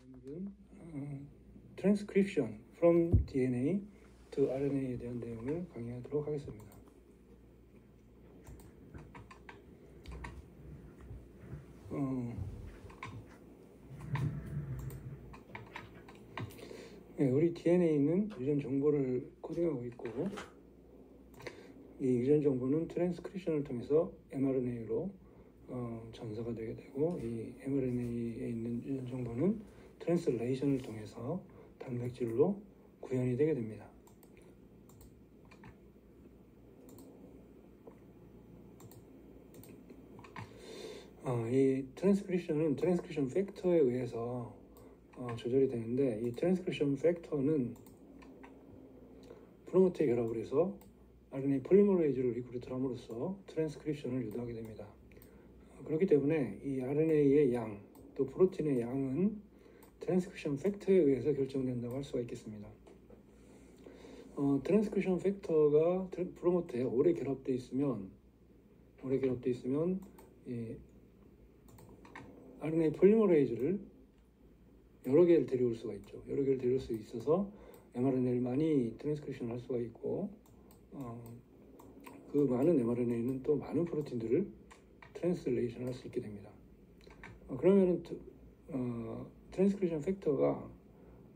오늘은 Transcription from DNA to RNA에 대한 내용을 강의하도록 하겠습니다. 우리 DNA는 유전 정보를 코딩하고 있고, 이 유전 정보는 트랜스크립션을 통해서 mRNA로 전사가 되게 되고, 이 mRNA에 있는 유전 정보는 트랜슬레이션을 통해서 단백질로 구현이 되게 됩니다. 이 트랜스크립션은 트랜스크립션 팩터에 의해서 조절이 되는데, 이 트랜스크립션 팩터는 프로모터에 결합을 해서 RNA 폴리머레이즈를 리크루트를 함으로써 트랜스크립션을 유도하게 됩니다. 그렇기 때문에 이 RNA의 양, 또 프로틴의 양은 트랜스크립션 팩터에 의해서 결정된다고 할 수가 있겠습니다. 트랜스크립션 팩터가 프로모터에 오래 결합되어 있으면 이 RNA 폴리머레이즈를 여러 개를 데려올 수가 있죠. 여러 개를 데려올 수 있어서 mRNA를 많이 트랜스크립션 할 수가 있고, 그 많은 mRNA는 또 많은 프로틴들을 트랜슬레이션 할 수 있게 됩니다. 그러면은 트랜스크립션 팩터가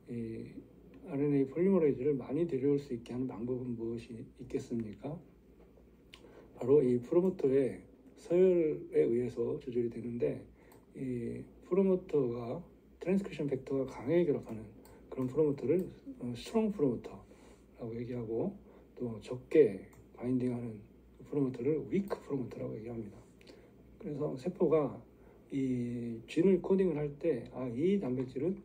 이 RNA 폴리머레이즈를 많이 데려올 수 있게 하는 방법은 무엇이 있겠습니까? 바로 이 프로모터의 서열에 의해서 조절이 되는데, 이 프로모터가 트랜스크립션 팩터가 강하게 결합하는 그런 프로모터를 스트롱 프로모터라고 얘기하고, 또 적게 바인딩하는 프로모터를 위크 프로모터라고 얘기합니다. 그래서 세포가 이 진을 코딩을 할 때, 이 단백질은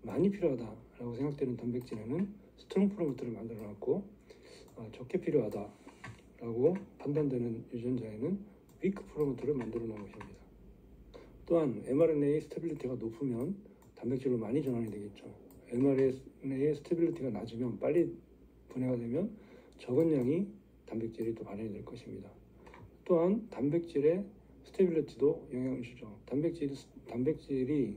많이 필요하다라고 생각되는 단백질에는 스트롱 프로모터를 만들어 놨고, 적게 필요하다라고 판단되는 유전자에는 위크 프로모터를 만들어 놓은 것입니다. 또한 mRNA 스테빌리티가 높으면 단백질로 많이 전환이 되겠죠. mRNA의 스테빌리티가 낮으면, 빨리 분해가 되면 적은 양이 단백질이 또 발현이 될 것입니다. 또한 단백질의 스테빌리티도 영향을 주죠. 단백질이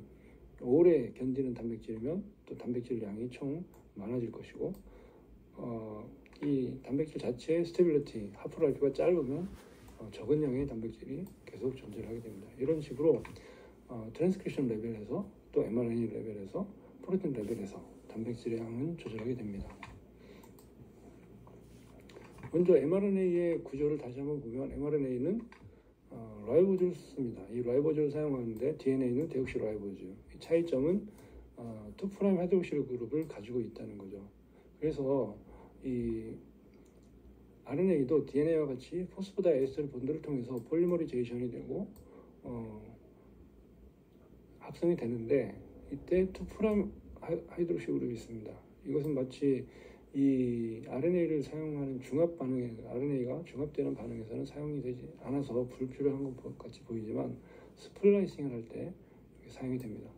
오래 견디는 단백질이면 또 단백질 양이 총 많아질 것이고, 이 단백질 자체의 스테빌리티, 하프라이프가 짧으면 적은 양의 단백질이 계속 존재를 하게 됩니다. 이런 식으로 트랜스크립션 레벨에서, 또 mRNA 레벨에서, 프로틴 레벨에서 단백질의 양은 조절하게 됩니다. 먼저 mRNA의 구조를 다시 한번 보면, mRNA는 라이보즈를 씁니다. 이 라이보즈를 사용하는데 DNA는 데옥시라이보즈. 이 차이점은 2' 하이드록실 그룹을 가지고 있다는 거죠. 그래서 이 RNA도 DNA와 같이 포스포다이에스터 본드를 통해서 폴리머리제이션이 되고 합성이 되는데, 이때 2' 하이드록실 그룹이 있습니다. 이것은 마치 이 RNA를 사용하는 중합 반응에, RNA가 중합되는 반응에서는 사용이 되지 않아서 불필요한 것 같이 보이지만, 스플라이싱을 할 때 사용이 됩니다.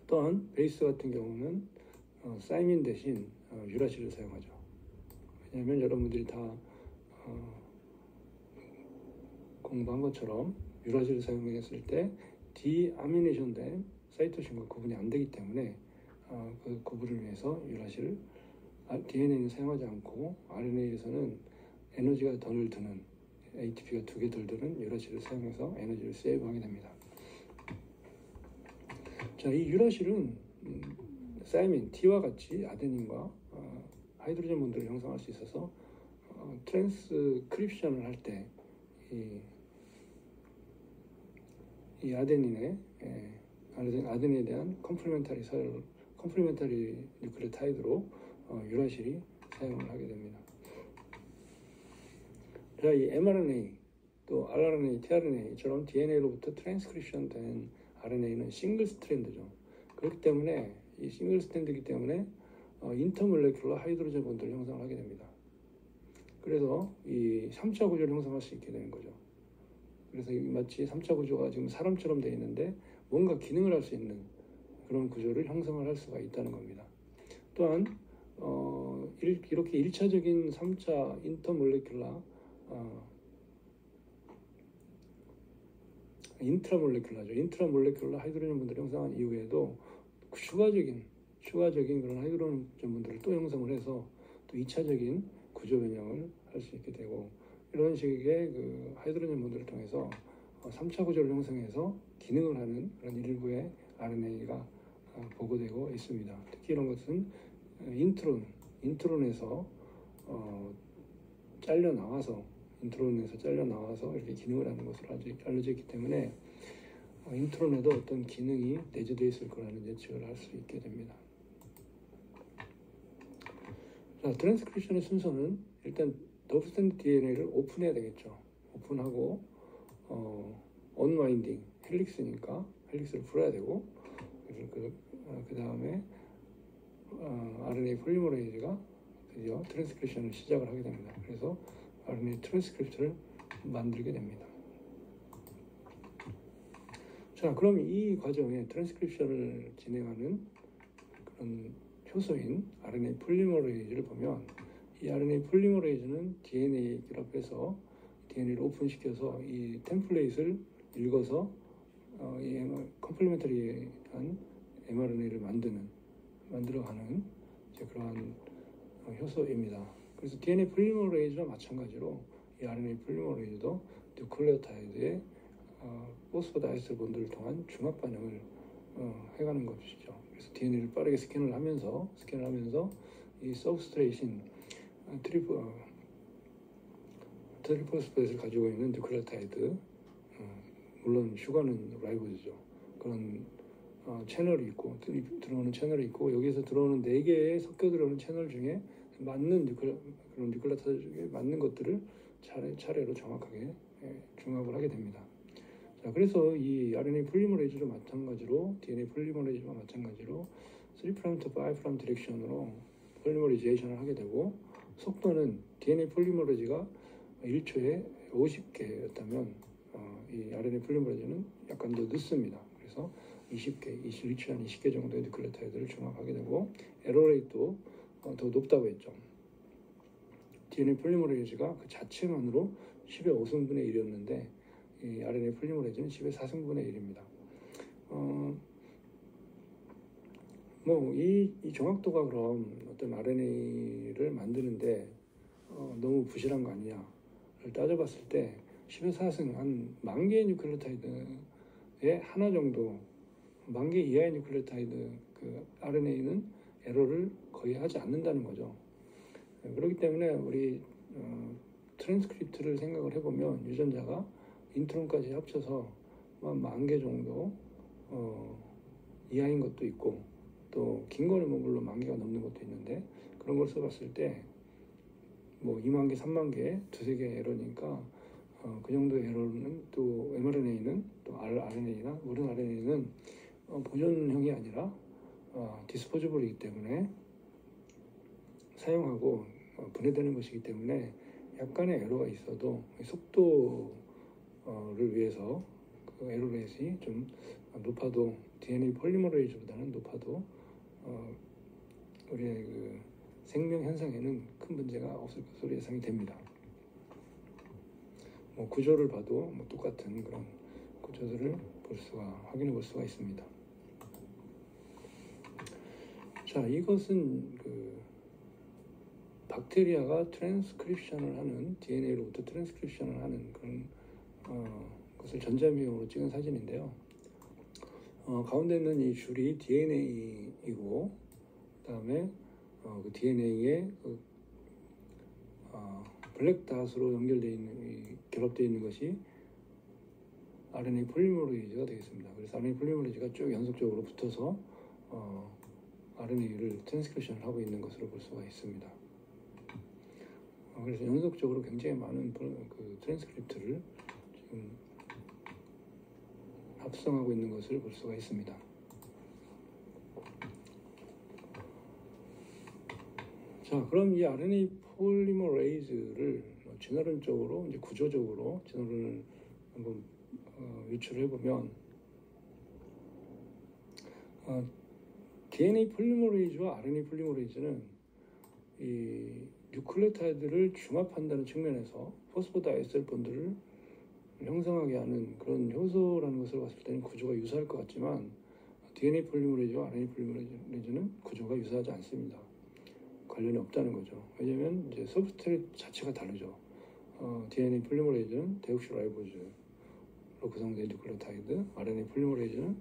또한 베이스 같은 경우는 사이민 대신 유라실을 사용하죠. 왜냐하면 여러분들이 다 공부한 것처럼 유라실을 사용했을 때 디아미네이션 된 사이토신과 구분이 안 되기 때문에 그 구분을 위해서 유라실을, DNA는 사용하지 않고 RNA에서는 에너지가 덜 드는, ATP가 2개 덜 드는 유라실을 사용해서 에너지를 세이브하게 됩니다. 자, 이 유라실은 사이민, T와 같이 아데닌과 하이드로젠 본드를 형성할 수 있어서 트랜스크립션을 할 때 이 아데닌에 대한 컴플리멘터리 뉴클레오타이드로 유라실이 사용을 하게 됩니다. 자, 이 mRNA, 또 rRNA, tRNA처럼 DNA로부터 트랜스크립션 된 RNA는 싱글 스트랜드죠. 그렇기 때문에, 이 싱글 스트랜드이기 때문에 인터몰레큘러 하이드로젠 본드를 형성을 하게 됩니다. 그래서 이 3차 구조를 형성할 수 있게 되는 거죠. 그래서 마치 3차 구조가 지금 사람처럼 되어 있는데 뭔가 기능을 할 수 있는 그런 구조를 형성을 할 수가 있다는 겁니다. 또한 이렇게 1차적인 3차 인터몰레큘러 인트라몰레큘러 하이드로젠 본드를 형성한 이후에도 추가적인 그런 하이드로젠 본들을 또 형성을 해서 또 2차적인 구조 변형을 할 수 있게 되고, 이런 식의 그 하이드로젠 본들을 통해서 3차 구조를 형성해서 기능을 하는 그런 일부의 RNA가 보고되고 있습니다. 특히 이런 것은 인트론에서 잘려 나와서 이렇게 기능을 하는 것으로 알려져 있기 때문에 인트론에도 어떤 기능이 내재되어 있을 거라는 예측을 할 수 있게 됩니다. 자, 트랜스크립션의 순서는 일단 더블스탠드 DNA를 오픈해야 되겠죠. 오픈하고 언와인딩, 헬릭스니까 헬릭스를 풀어야 되고, 그 다음에 RNA 폴리머레이즈가 드디어 트랜스크립션을 시작을 하게 됩니다. 그래서 RNA 트랜스크립트를 만들게 됩니다. 자, 그럼 이 과정에 트랜스크립션을 진행하는 그런 효소인 RNA 폴리머레이즈를 보면, 이 RNA 폴리머레이즈는 DNA 결합해서 DNA를 오픈시켜서 이 템플레이트를 읽어서 이 컴플리멘터리한 mRNA를 만들어가는 그러한 효소입니다. 그래서 DNA 폴리머레이즈와 마찬가지로 이 RNA 폴리머레이즈도 뉴클레오타이드의 포스포다이에스터 본드를 통한 중합 반응을 해가는 것이죠. 그래서 DNA를 빠르게 스캔을 하면서 이 서브스트레이트인 트리포스포에이트를 가지고 있는 뉴클레오타이드, 물론 슈가는 라이보즈죠. 그런 채널이 있고, 들어오는 채널이 있고, 여기에서 들어오는 4개의 섞여 들어오는 채널 중에 맞는 그런 뉴클레오타이드에 맞는 것들을 차례로 정확하게 중합을 하게 됩니다. 자, 그래서 이 RNA 폴리머레이즈도 마찬가지로, DNA 폴리머레이즈와 마찬가지로 3'부터 5' 디렉션으로 폴리머리제이션을 하게 되고, 속도는 DNA 폴리머레이즈가 1초에 50개였다면 이 RNA 폴리머레이즈는 약간 더 늦습니다. 그래서 1초에 한 20개 정도의 뉴클레오타이드를 중합하게 되고, 에러 레이트도 더 높다고 했죠. DNA 폴리머레이즈가 그 자체만으로 10의 5승분의 1이었는데 이 RNA 폴리머레이즈는 10의 4승분의 1입니다. 이 정확도가 그럼 어떤 RNA를 만드는데 너무 부실한 거 아니냐를 따져봤을 때 10의 4승, 한 10,000개의 뉴클레오타이드에 하나 정도, 10,000개 이하의 뉴클레오타이드 그 RNA는 에러를 거의 하지 않는다는 거죠. 그렇기 때문에 우리 트랜스크립트를 생각을 해보면 유전자가 인트론까지 합쳐서 한 10,000개 정도 이하인 것도 있고, 또 긴 거는 물론 10,000개가 넘는 것도 있는데, 그런 걸 써봤을 때 20,000개, 30,000개, 두세 개의 에러니까 그 정도의 에러는, 또 mRNA는, 또 RNA나 모든 RNA는 보존형이 아니라 디스포저블이기 때문에 사용하고 분해되는 것이기 때문에 약간의 에러가 있어도 속도를 위해서 그 에러 레이트가 좀 높아도, DNA 폴리머레이즈보다는 높아도 우리의 그 생명 현상에는 큰 문제가 없을 것으로 예상이 됩니다. 구조를 봐도 똑같은 그런 구조들을 확인해 볼 수가 있습니다. 자, 이것은 그 박테리아가 트랜스크립션을 하는, DNA로부터 트랜스크립션을 하는 그런 것을 전자미용으로 찍은 사진인데요. 가운데 있는 이 줄이 DNA이고, 그 다음에 그 DNA에 블랙닷으로 연결되어 있는, 결합되어 있는 것이 RNA 폴리머레이즈가 되겠습니다. 그래서 RNA 폴리머레이즈가 쭉 연속적으로 붙어서 RNA를 트랜스크립션을 하고 있는 것으로 볼 수가 있습니다. 그래서 연속적으로 굉장히 많은 그 트랜스크립트를 지금 합성하고 있는 것을 볼 수가 있습니다. 자, 그럼 이 RNA 폴리머레이즈를 진화론적으로, 이제 구조적으로 진화론을 한번 유출을 해보면, DNA 폴리머레이즈와 RNA 폴리머레이즈는 이 뉴클레오타이드를 중합한다는 측면에서 포스포다이에스터 본드를 형성하게 하는 그런 효소라는 것을 봤을 때는 구조가 유사할 것 같지만, DNA 폴리머레이즈와 RNA 폴리머레이즈는 구조가 유사하지 않습니다. 관련이 없다는 거죠. 왜냐하면 이제 서브스트레이트 자체가 다르죠. DNA 폴리머레이즈는 데옥시라이보즈로 구성된 뉴클레오타이드, RNA 폴리머레이즈는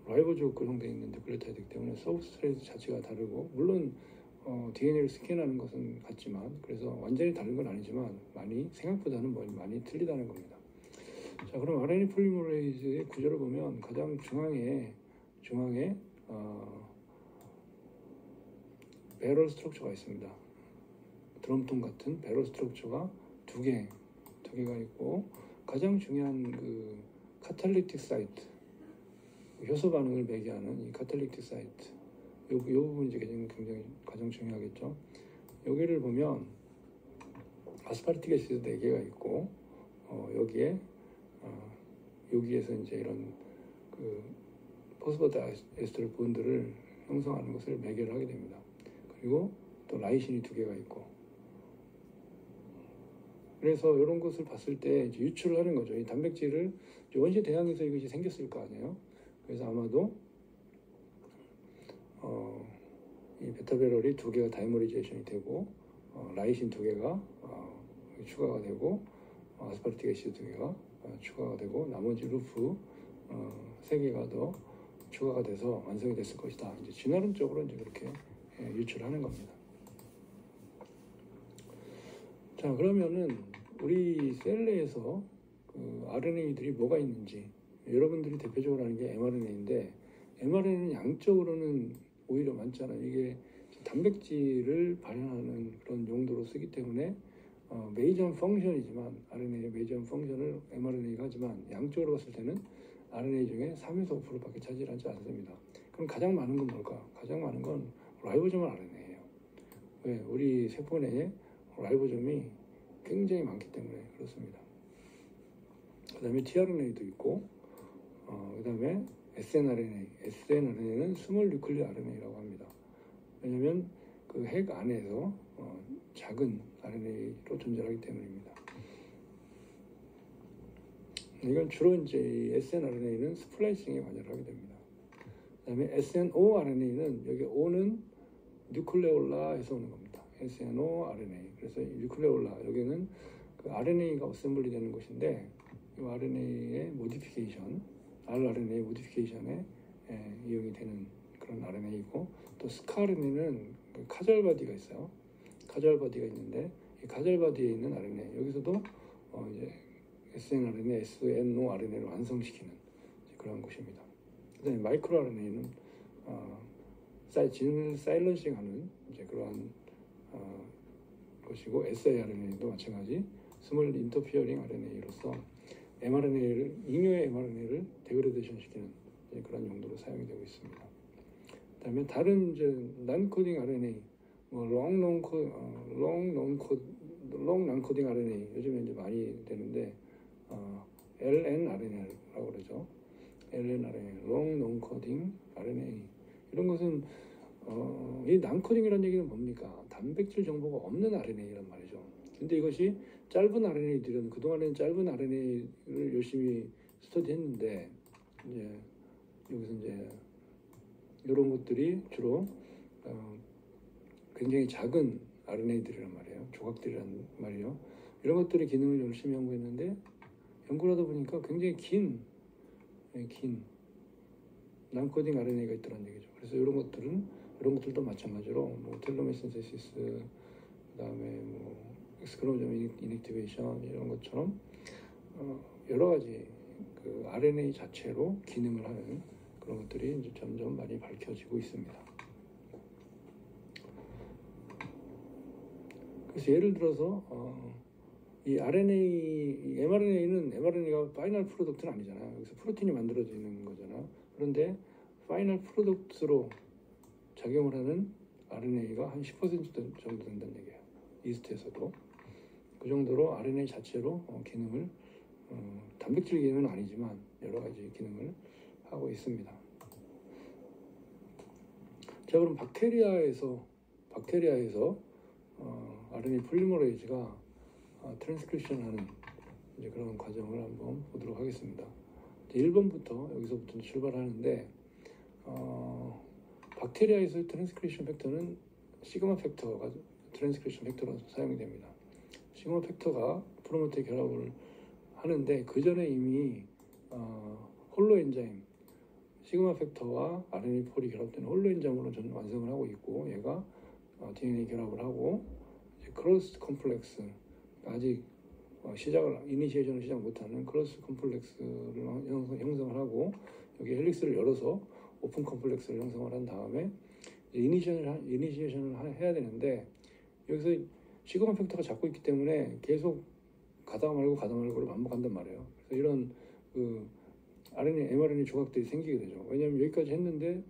라이보즈로 구성되어 있는 뉴클레오타이드이기 때문에 서브스트레이트 자체가 다르고, 물론 DNA를 스캔하는 것은 같지만, 그래서 완전히 다른 건 아니지만 생각보다는 많이 틀리다는 겁니다. 자, 그럼 RNA 폴리머레이즈의 구조를 보면 가장 중앙에 배럴 스트럭처가 있습니다. 드럼통 같은 배럴 스트럭처가 두 개가 있고, 가장 중요한 그 카탈리틱 사이트, 효소 반응을 매개하는 이 카탈리틱 사이트, 이 부분이 이제 굉장히 가장 중요하겠죠. 여기를 보면 아스파르틱 애시드 4개가 있고, 여기에서 이제 이런 그 포스포다에스테르 본드를 형성하는 것을 매개를 하게 됩니다. 그리고 또 라이신이 2개가 있고, 그래서 이런 것을 봤을 때 이제 유출을 하는 거죠. 이 단백질을 원시 대항에서 이것이 생겼을 거 아니에요. 그래서 아마도 이 베타배럴이 2개가 다이머리제이션이 되고, 라이신 2개가 추가가 되고, 아스파르틱 애시드 2개가 추가가 되고, 나머지 루프 3개가 더 추가가 돼서 완성이 됐을 것이다. 이제 진화론적으로 이제 그렇게 유출하는 겁니다. 자, 그러면은 우리 셀 내에서 그 RNA들이 뭐가 있는지, 여러분들이 대표적으로 하는 게 mRNA인데, mRNA는 양적으로는 오히려 많잖아요. 이게 단백질을 발현하는 그런 용도로 쓰기 때문에 메이저 펑션이지만, RNA의 메이저 펑션을 mRNA가 하지만 양적으로 봤을 때는 RNA 중에 3에서 5%밖에 차지하지 않습니다. 그럼 가장 많은 건 뭘까? 가장 많은 건 라이보조멀 RNA예요. 왜? 우리 세포 내에 라이보점이 굉장히 많기 때문에 그렇습니다. 그 다음에 tRNA도 있고, 그 다음에 SNRNA는 스몰 뉴클리어 RNA라고 합니다. 왜냐하면 그 핵 안에서 작은 RNA로 존재하기 때문입니다. 이건 주로 이제 SNRNA는 스플라이싱에 관여를 하게 됩니다. 그 다음에 SNORNA는, 여기 O는 뉴클레올라에서 오는 겁니다. SNORNA. 그래서 뉴클레올라, 여기는 그 RNA가 어셈블리 되는 곳인데, 이 RNA의 모디피케이션, rRNA 모디피케이션에 이용이 되는 그런 RNA이고, 또 스카RNA는 그 카잘바디가 있어요. 카잘바디가 있는데, 이 카잘바디에 있는 RNA, 여기서도 이제 SNRNA, SNORNA를 완성시키는 그런 곳입니다. 그 다음에 마이크로 RNA는 진을 사일런싱하는 이제 그러한 것이고, siRNA도 마찬가지 스몰 인터피어링 RNA로서 mRNA를, 잉여의 mRNA를 데그레데이션 시키는 그런 용도로 사용이 되고 있습니다. 그 다음에 다른 이제 난코딩 RNA, 롱 난코딩 RNA, 요즘에 이제 많이 되는데 LNRNA라고 그러죠. LNRNA, 롱 논코딩 RNA. 이런 것은 이 난코딩이라는 얘기는 뭡니까? 단백질 정보가 없는 RNA란 말이죠. 근데 이것이 짧은 RNA들은, 그동안에는 짧은 RNA를 열심히 스터디했는데, 이제 여기서 이제 이런 것들이 주로 굉장히 작은 RNA들이란 말이에요. 조각들이란 말이에요. 이런 것들의 기능을 열심히 연구했는데, 연구를 하다 보니까 굉장히 긴 난코딩 RNA가 있더란 얘기죠. 그래서 이런 것들도 마찬가지로 텔로메 신세시스, 그다음에 엑스크로모점 이넥티베이션 이런 것처럼 여러 가지 그 RNA 자체로 기능을 하는 그런 것들이 이제 점점 많이 밝혀지고 있습니다. 그래서 예를 들어서 이 mRNA가 파이널 프로덕트는 아니잖아요. 여기서 프로틴이 만들어지는 거잖아요. 그런데 파이널 프로덕트로 작용을 하는 RNA가 한 10% 정도 된다는 얘기예요. 이스트에서도. 그 정도로 RNA 자체로 기능을, 단백질 기능은 아니지만 여러 가지 기능을 하고 있습니다. 자, 그럼 박테리아에서 RNA 폴리머레이즈가 트랜스크립션하는 이제 그런 과정을 한번 보도록 하겠습니다. 1번부터 여기서부터 출발하는데, 박테리아에서의 트랜스크립션 팩터는 시그마 팩터가 트랜스크립션 팩터로 사용이 됩니다. 시그마 팩터가 프로모터에 결합을 하는데 그 전에 이미 홀로 엔자임 시그마 팩터와 RNA4이 결합된 홀로 엔자임으로 전 완성을 하고 있고, 얘가 DNA 결합을 하고 크로스 컴플렉스, 아직 이니시에이션을 시작 못하는 크로스 컴플렉스를 형성을 하고, 여기 헬릭스를 열어서 오픈 컴플렉스를 형성을 한 다음에 이니시에이션을 해야 되는데, 여기서 시그마 팩터가 잡고 있기 때문에 계속 가다가 말고를 반복한단 말이에요. 그래서 이런 mRNA 조각들이 생기게 되죠. 왜냐하면 여기까지 했는데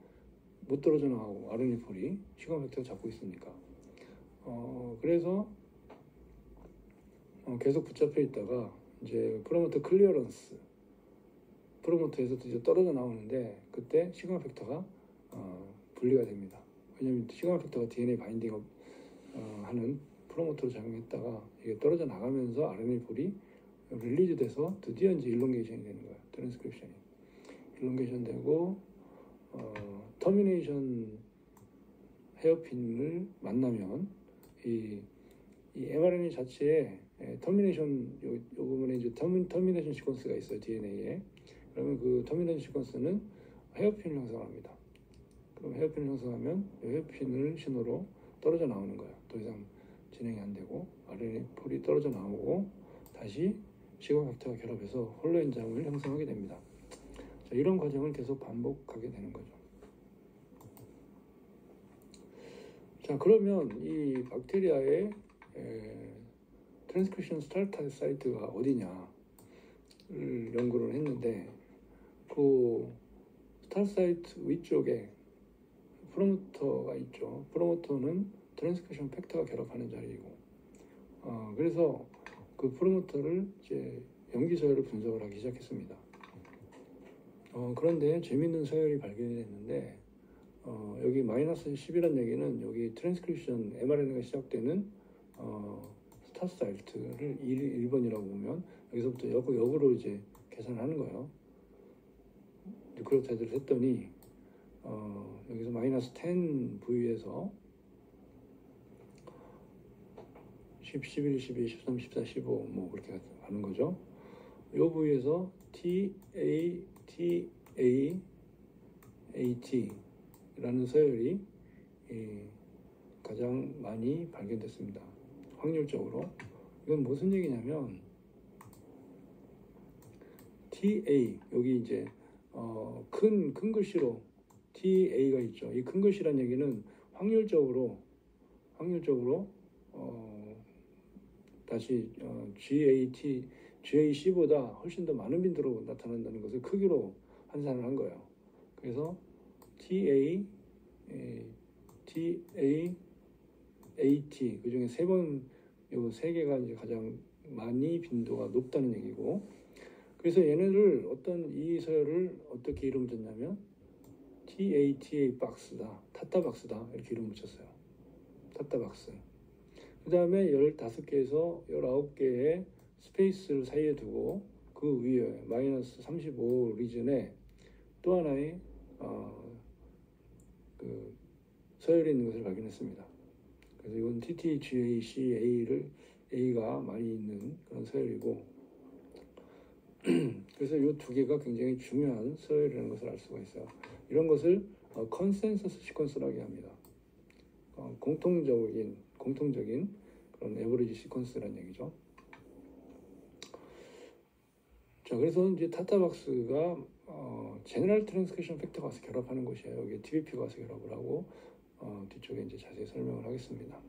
못 떨어져 나가고 RNA4이 시그마 팩터가 잡고 있으니까. 그래서 계속 붙잡혀 있다가 이제 프로모터 클리어런스, 프로모터에서 이제 떨어져 나오는데, 그때 시그마 팩터가 분리가 됩니다. 왜냐하면 시그마 팩터가 DNA 바인딩 하는 프로모터로 작용했다가 이게 떨어져 나가면서 RNA4이 릴리즈 돼서 드디어 이제 일롱게이션이 되는 거예요. 트랜스크립션이 일롱게이션 되고, 터미네이션 헤어핀을 만나면 이 mRNA 자체에 터미네이션 요 부분에 이제 터미네이션 시퀀스가 있어요, DNA에. 그러면 그 터미네이션 시퀀스는 헤어핀을 형성합니다. 그럼 헤어핀을 형성하면 이 헤어핀을 신호로 떨어져 나오는 거예요. 더 이상 진행이 안 되고 RNA4이 떨어져 나오고 다시 시그마 팩터가 결합해서 홀로 엔자임을 형성하게 됩니다. 자, 이런 과정을 계속 반복하게 되는 거죠. 자, 그러면 이 박테리아의 트랜스크립션 스타트 사이트가 어디냐를 연구를 했는데, 그 스타트 사이트 위쪽에 프로모터가 있죠. 프로모터는 트랜스크립션 팩터가 결합하는 자리이고, 그래서 그 프로모터를 이제 염기 서열을 분석을 하기 시작했습니다. 그런데 재밌는 서열이 발견이 됐는데, 여기 마이너스 10이라는 얘기는 여기 트랜스크립션 mRNA가 시작되는 스타트 사이트를 1번이라고 보면, 여기서부터 역으로 이제 계산을 하는 거예요. 뉴클레오타이드를 했더니 여기서 마이너스 10 부위에서 10, 11, 12, 13, 14, 15 뭐 그렇게 가는 거죠. 이 부위에서 TATAT라는 서열이 가장 많이 발견됐습니다. 확률적으로. 이건 무슨 얘기냐면, TA, 여기 이제 큰 글씨로 TA가 있죠. 이 큰 글씨란 얘기는 확률적으로 다시 GAC보다 훨씬 더 많은 빈도로 나타난다는 것을 크기로 환산을 한 거예요. 그래서 TA, AT, 그 중에 요 세 개가 이제 가장 많이 빈도가 높다는 얘기고, 그래서 얘네를 이 서열을 어떻게 이름 줬냐면 TATA 박스다, 타타 박스다, 이렇게 이름 붙였어요. 타타 박스. 그 다음에 15개에서 19개의 스페이스를 사이에 두고 그 위에 마이너스 35 리전에 또 하나의 그 서열이 있는 것을 발견했습니다. 그래서 이건 TTGACA가 많이 있는 그런 서열이고, 그래서 이 두 개가 굉장히 중요한 서열이라는 것을 알 수가 있어요. 이런 것을 컨센서스 시퀀스라고 합니다. 공통적인 그런 에버리지 시퀀스라는 얘기죠. 자, 그래서 이제 타타박스가 제너럴 트랜스크립션 팩터가 와서 결합하는 것이에요. 여기 TBP가 와서 결합을 하고, 뒤쪽에 이제 자세히 설명을 하겠습니다.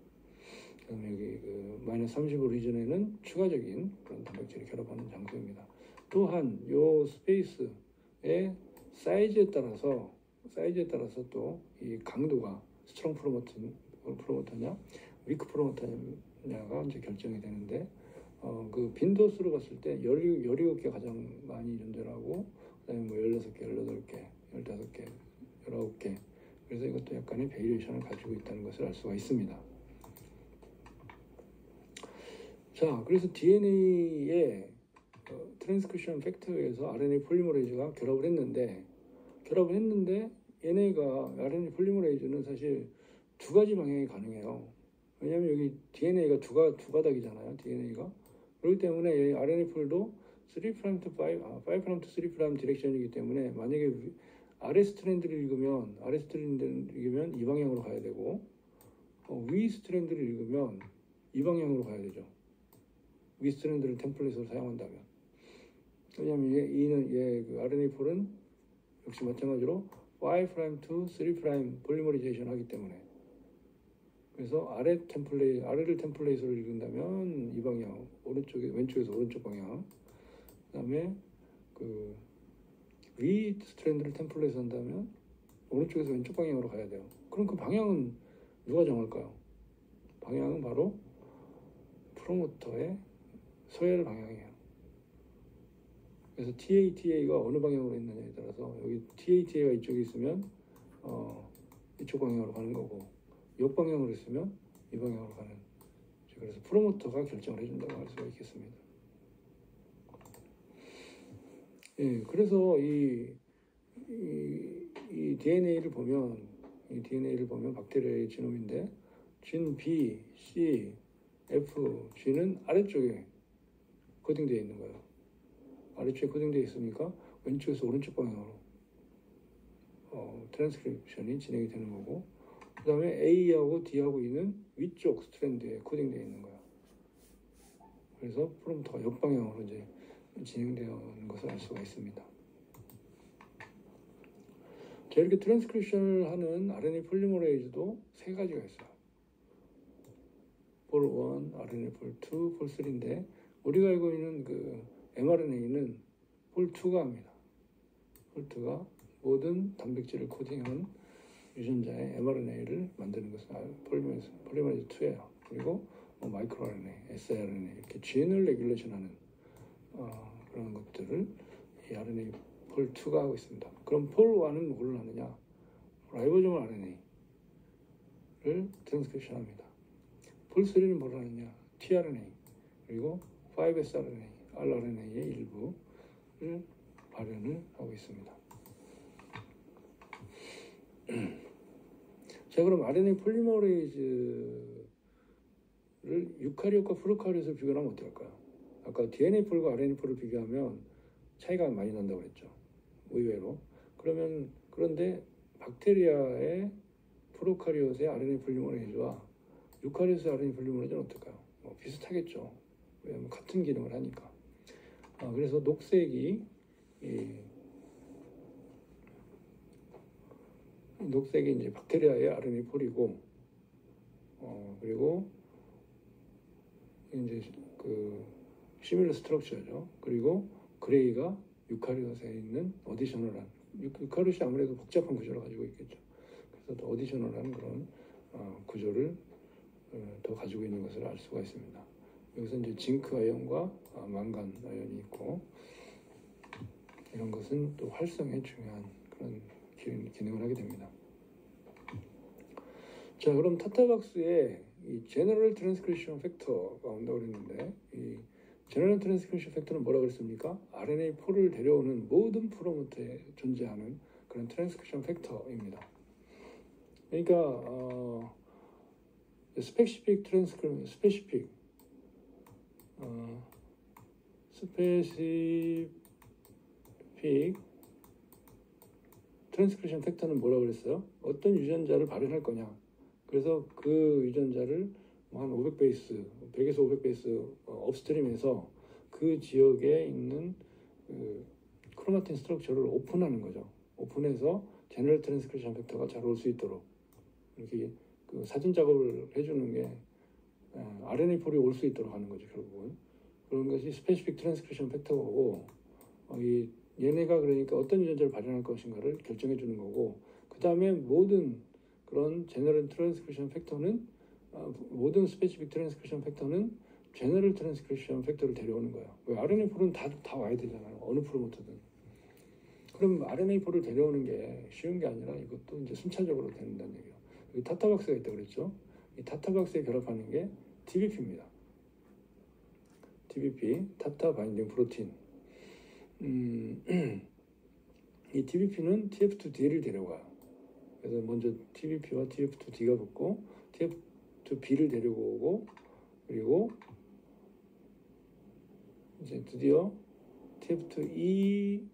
그다음에 여기 그 마이너스 35 리전에는 추가적인 그런 단백질이 결합하는 장소입니다. 또한 요 스페이스의 사이즈에 따라서 또 이 강도가 스트롱 프로모터냐 위크 프로모터냐가 이제 결정이 되는데, 그 빈도수로 봤을 때 17개 가장 많이 존재하고, 그다음에 뭐 16개, 18개, 15개, 19개. 그래서 이것도 약간의 베리에이션을 가지고 있다는 것을 알 수가 있습니다. 자, 그래서 DNA의 트랜스크립션 팩터에서 RNA 폴리머레이즈가 결합을 했는데 얘네가 RNA 폴리머레이즈는 사실 두 가지 방향이 가능해요. 왜냐하면 여기 DNA가 두 가닥이잖아요. DNA가. 그렇기 때문에 RNA 폴도 3' to 5, 5' to 3' 디렉션이기 때문에 만약에 아래 스트랜드를 읽으면 이 방향으로 가야 되고 위 스트랜드를 읽으면 이 방향으로 가야 되죠. 위 스트랜드를 템플릿으로 사용한다면. 왜냐하면 그 RNA 폴은 역시 마찬가지로 5' to 3' 폴리머리제이션 하기 때문에. 그래서 아래를 템플릿으로 읽는다면 이 방향, 왼쪽에서 오른쪽 방향. 그다음에 그 위 스트랜드를 템플릿 한다면 오른쪽에서 왼쪽 방향으로 가야 돼요. 그럼 그 방향은 누가 정할까요? 방향은 바로 프로모터의 서열 방향이에요. 그래서 TA가 어느 방향으로 있느냐에 따라서 여기 TA가 이쪽에 있으면 이쪽 방향으로 가는 거고 역방향으로 있으면 이 방향으로 가는. 그래서 프로모터가 결정을 해준다고 할 수가 있겠습니다. 예, 그래서 이 DNA를 보면 박테리아의 지놈인데 진 B, C, F, G는 아래쪽에 코딩되어 있는 거예요. 아래쪽에 코딩되어 있으니까 왼쪽에서 오른쪽 방향으로 트랜스크립션이 진행이 되는 거고 그 다음에 A하고 D하고 E는 위쪽 스트랜드에 코딩되어 있는 거예요. 그래서 프로모터가 역방향으로 이제 진행되는 것을 알 수가 있습니다. 자, 이렇게 트랜스크립션을 하는 RNA 폴리머레이즈도 세 가지가 있어요. 폴 1, RNA 폴 2, 폴 3인데 우리가 알고 있는 그 mRNA는 폴 2가 합니다. 폴 2가 모든 단백질을 코딩한 유전자의 mRNA를 만드는 것은 폴리머레이즈 2예요. 그리고 마이크로 RNA, siRNA 이렇게 진을 레귤레이션하는 그런 것들을 이 RNA 폴 2가 하고 있습니다. 그럼 폴 1은 뭘 하느냐? 라이보조멀 RNA를 트랜스크립션합니다. 폴 3는 뭘 하느냐? tRNA 그리고 5sRNA, rRNA의 일부를 발현을 하고 있습니다. 자, 그럼 RNA 폴리머레이즈를 유카리ot과 프로카리ot을 비교하면 어떻게 할까요? 아까 DNA 폴과 RNA 폴을 비교하면 차이가 많이 난다고 그랬죠. 의외로. 그런데 박테리아의 프로카리ot의 RNA 폴리머레이즈와 유카리ot의 RNA 폴리머레이즈는 어떨까요? 비슷하겠죠. 왜냐하면 같은 기능을 하니까. 그래서 녹색이 이제 박테리아의 RNA 폴이고, 그리고 이제 그 시밀러 스트럭처죠. 그리고 그레이가 유카리ot에 있는 어디셔널한, 유카리ot이 아무래도 복잡한 구조를 가지고 있겠죠. 그래서 더 어디셔널한 그런 구조를 더 가지고 있는 것을 알 수가 있습니다. 여기서 이제 징크 아연과 망간 아연이 있고, 이런 것은 또 활성에 중요한 그런 기능을 하게 됩니다. 자, 그럼 타타박스에 이 제너럴 트랜스크립션 팩터가 온다고 그랬는데, 이 제너럴 트랜스크립션 팩터는 뭐라고 그랬습니까? RNA 폴을 데려오는 모든 프로모터에 존재하는 그런 트랜스크립션 팩터입니다. 그러니까 스페시픽 트랜스크립션 팩터는 뭐라고 그랬어요? 어떤 유전자를 발현할 거냐. 그래서 그 유전자를 한 500베이스, 100에서 500베이스 업스트림에서 그 지역에 있는 그 크로마틴 스트럭처를 오픈하는 거죠. 오픈해서 제너럴 트랜스크립션 팩터가 잘 올 수 있도록 이렇게 그 사진 작업을 해주는 게 RNA 폴이 올 수 있도록 하는 거죠, 결국은. 그런 것이 스페시픽 트랜스크립션 팩터고, 얘네가 그러니까 어떤 유전자를 발현할 것인가를 결정해 주는 거고, 그 다음에 모든 그런 제너럴 트랜스크립션 팩터는 모든 스페시픽 트랜스크립션 팩터는 제너럴 트랜스크립션 팩터를 데려오는 거예요. 왜 RNA 폴은 다 와야 되잖아요. 어느 프로모터든. 그럼 RNA 폴을 데려오는 게 쉬운 게 아니라 이것도 이제 순차적으로 된다는 얘기예요. 여기 타타박스가 있다고 그랬죠. 이 타타박스에 결합하는 게 TBP입니다. TBP, 타타 바인딩 프로틴. 이 TBP는 TF2D를 데려가요. 그래서 먼저 TBP와 TF2D가 붙고 TF2B를 데리고 오고, 그리고 이제 드디어 TF2E,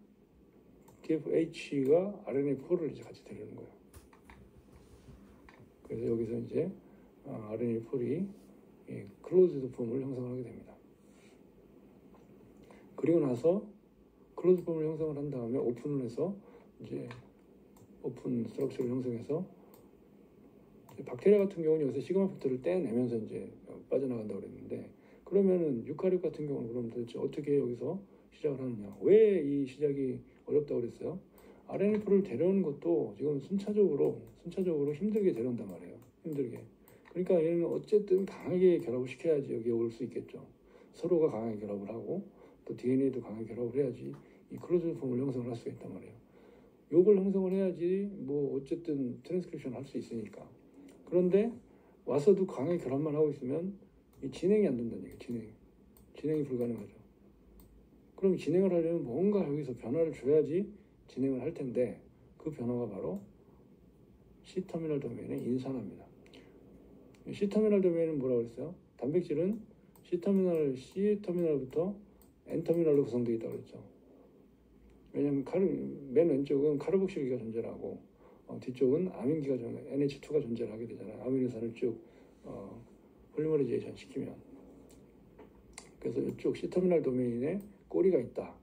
TFH가 RNA4를 이제 같이 데려오는 거예요. 그래서 여기서 이제 RNA4이 클로즈드 폼을 형성하게 됩니다. 그리고 나서 클로즈 폼을 형성을 한 다음에 오픈을 해서 이제 오픈 스트럭처를 형성해서, 박테리아 같은 경우는 여기서 시그마 팩터를 떼내면서 이제 빠져나간다고 그랬는데, 그러면은 유카리ot 같은 경우는 그럼 도대체 어떻게 여기서 시작을 하느냐? 왜 이 시작이 어렵다고 그랬어요? RNA4를 데려오는 것도 지금 순차적으로 힘들게 데려온단 말이에요. 힘들게. 그러니까 얘는 어쨌든 강하게 결합을 시켜야지 여기에 올 수 있겠죠. 서로가 강하게 결합을 하고 또 DNA도 강하게 결합을 해야지 이 클로즈 폼을 형성을 할 수가 있단 말이에요. 요걸 형성을 해야지 뭐 어쨌든 트랜스크립션 할 수 있으니까. 그런데 와서도 강하게 결합만 하고 있으면 이 진행이 안 된다는 얘기예요. 진행이 불가능하죠. 그럼 진행을 하려면 뭔가 여기서 변화를 줘야지 진행을 할 텐데, 그 변화가 바로 C터미널 도메인의 인산화입니다. C터미널 도메인은 뭐라고 그랬어요? 단백질은 C터미널부터 N터미널로 구성되어 있다고 그랬죠. 왜냐하면 맨 왼쪽은 카르복실기가 존재하고 뒤쪽은 아민기가 NH2가 존재를 하게 되잖아요. 아미노산을 쭉 폴리머리제이션 시키면. 그래서 이쪽 C터미널 도메인에 꼬리가 있다.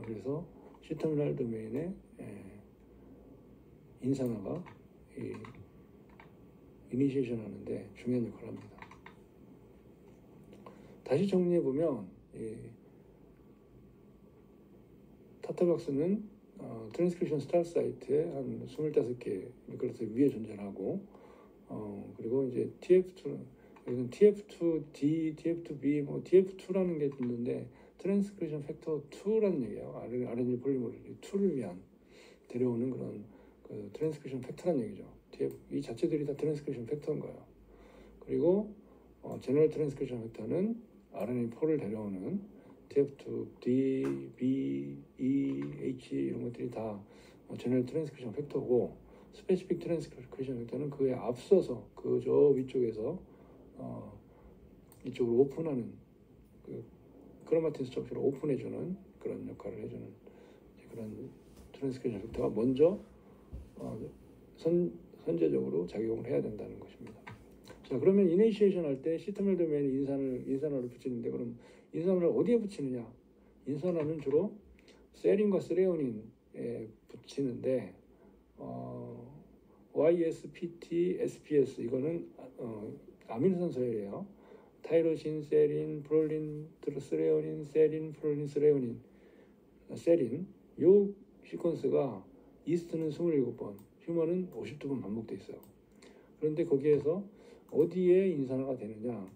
그래서 C터미널 도메인의 인산화가 이니시에이션 하는데 중요한 역할을 합니다. 다시 정리해보면 타타박스는 트랜스크립션 스타트 사이트에 한 25개 뉴클레오타이드 위에 존재하고, 그리고 이제 여기는 TF2D, TF2B, TF2라는 게 있는데 트랜스크립션 팩터 2라는 얘기예요. RNA 폴리머리즈 2를 위한 데려오는 그런 그 트랜스크립션 팩터라는 얘기죠. 이 자체들이 다 트랜스크립션 팩터인 거예요. 그리고 제너럴 트랜스크립션 팩터는 RNA4를 데려오는 TF2D, B, E, H 이런 것들이 다 제너럴 트랜스크립션 팩터고, 스페시픽 트랜스크립션 팩터는 그에 앞서서 그 저 위쪽에서 이쪽으로 오픈하는 그 크로마틴 스트럭처를 오픈해주는 그런 역할을 해주는 그런 트랜스크립션 팩터가 먼저 선제적으로 작용을 해야 된다는 것입니다. 자, 그러면 이니시에이션 할 때 C터미널 도메인에 인산화를 붙이는데, 그럼 인산화를 어디에 붙이느냐? 인산화는 주로 세린과 스레오닌에 붙이는데, YSPT, SPS 이거는 아미노산 서열이에요. 타이로신, 세린, 프롤린, 스레오닌, 세린, 프롤린, 스레오닌, 세린. 요 시퀀스가 이스트는 27번, 휴먼은 52번 반복돼 있어요. 그런데 거기에서 어디에 인산화가 되느냐?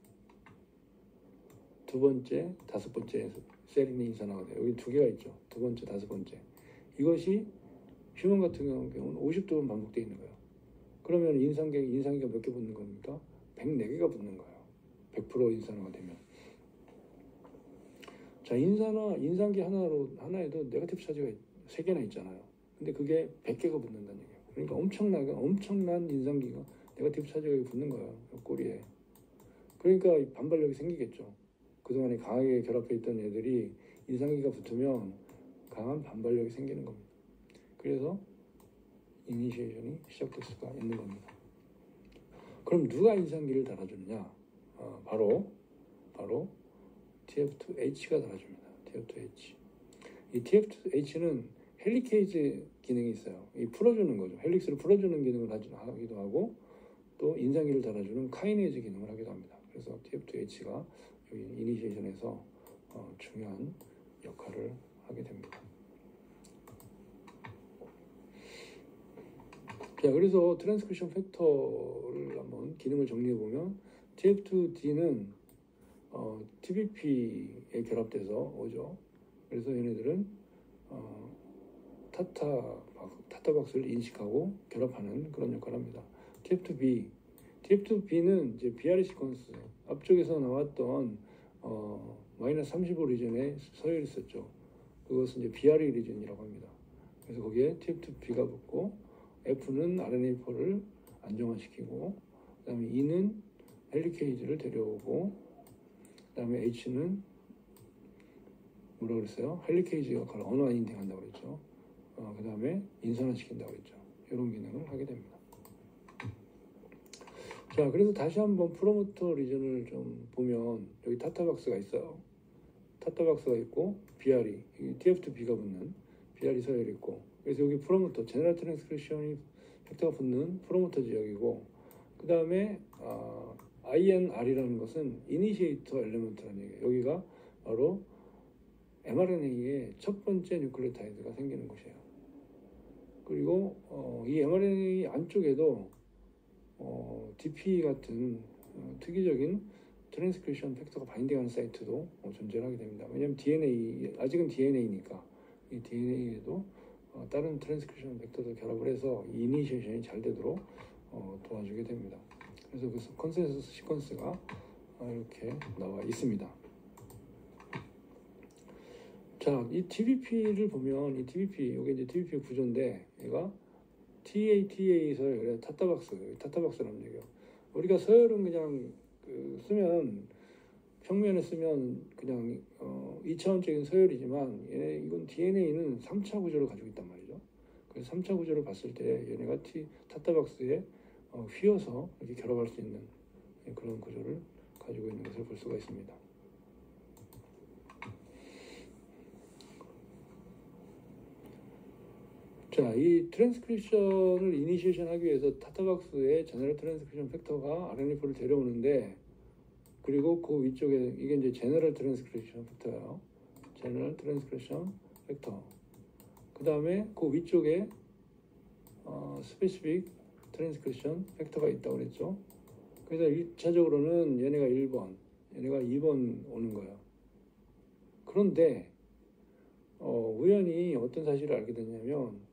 두 번째, 다섯 번째 세린이 인산화가 돼요. 여기 두 개가 있죠. 두 번째, 다섯 번째. 이것이 휴먼 같은 경우는 50번 반복되어 있는 거예요. 그러면 인산기가 몇 개 붙는 겁니까? 104개가 붙는 거예요. 100% 인산화가 되면. 자, 인산기 하나에도 네거티브 차지가 3개나 있잖아요. 근데 그게 100개가 붙는다는 얘기예요. 그러니까 엄청난 인산기가 네거티브 차지가 붙는 거예요. 꼬리에. 그러니까 반발력이 생기겠죠. 그동안에 강하게 결합해 있던 애들이 인산기가 붙으면 강한 반발력이 생기는 겁니다. 그래서 이니시에이션이 시작될 수가 있는 겁니다. 그럼 누가 인산기를 달아주느냐? 바로 TF2H가 달아줍니다. TF2H. 이 TF2H는 헬리케이즈 기능이 있어요. 이 풀어주는 거죠. 헬릭스를 풀어주는 기능을 하기도 하고, 또 인산기를 달아주는 카이네이즈 기능을 하기도 합니다. 그래서 TF2H가 여기 이니시에이션에서 중요한 역할을 하게 됩니다. 자, 그래서 트랜스크립션 팩터를 한번 기능을 정리해 보면, TF2D는 TBP에 결합돼서 오죠. 그래서 얘네들은 타타박스를 인식하고 결합하는 그런 역할을 합니다. TF2B는 이제 BRE 시퀀스, 앞쪽에서 나왔던 마이너스 35 리전에 서열이 있었죠. 그것은 이제 BRE 리전이라고 합니다. 그래서 거기에 TF2B가 붙고, F는 RNA4를 안정화시키고, 그 다음에 E는 헬리케이지를 데려오고, 그 다음에 H는 뭐라 그랬어요? 헬리케이지 역할을 언와인딩 한다고 그랬죠. 그 다음에 인산화시킨다고 그랬죠. 이런 기능을 하게 됩니다. 자, 그래서 다시 한번 프로모터 리전을 좀 보면 여기 타타박스가 있어요. 타타박스가 있고 BRE, TF2B가 붙는 BRE 서열이 있고, 그래서 여기 프로모터, 제너럴 트랜스크립션 팩터가 붙는 프로모터 지역이고, 그 다음에 INR이라는 것은 이니시에이터 엘리먼트라는 얘기예요. 여기가 바로 mRNA의 첫 번째 뉴클레오타이드가 생기는 곳이에요. 그리고 이 mRNA 안쪽에도 DP 같은 특이적인 트랜스크립션 팩터가 바인딩하는 사이트도 존재를 하게 됩니다. 왜냐하면 DNA, 아직은 DNA니까 이 DNA에도 다른 트랜스크립션 팩터도 결합을 해서 이 이니시에이션이 잘 되도록 도와주게 됩니다. 그래서 그 컨센서스 시퀀스가 이렇게 나와 있습니다. 자, 이 TBP를 보면 이 TBP, 이게 이제 TBP 구조인데 얘가 TATA 서열, 그래 타타박스라는 얘기예요. 우리가 서열은 그냥 쓰면 평면에 쓰면 그냥 2차원적인 서열이지만 이건 DNA는 3차 구조를 가지고 있단 말이죠. 그래서 3차 구조를 봤을 때 얘네가 타타박스에 휘어서 이렇게 결합할 수 있는 그런 구조를 가지고 있는 것을 볼 수가 있습니다. 자, 이 트랜스크립션을 이니시에이션 하기 위해서 타타박스에 제너럴 트랜스크립션 팩터가 RNA4를 데려오는데, 그리고 그 위쪽에 이게 이제 제너럴 트랜스크립션 팩터예요. 제너럴 트랜스크립션 팩터. 그 다음에 그 위쪽에 스페시픽 트랜스크립션 팩터가 있다고 그랬죠. 그래서 1차적으로는 얘네가 1번, 얘네가 2번 오는 거예요. 그런데 우연히 어떤 사실을 알게 됐냐면,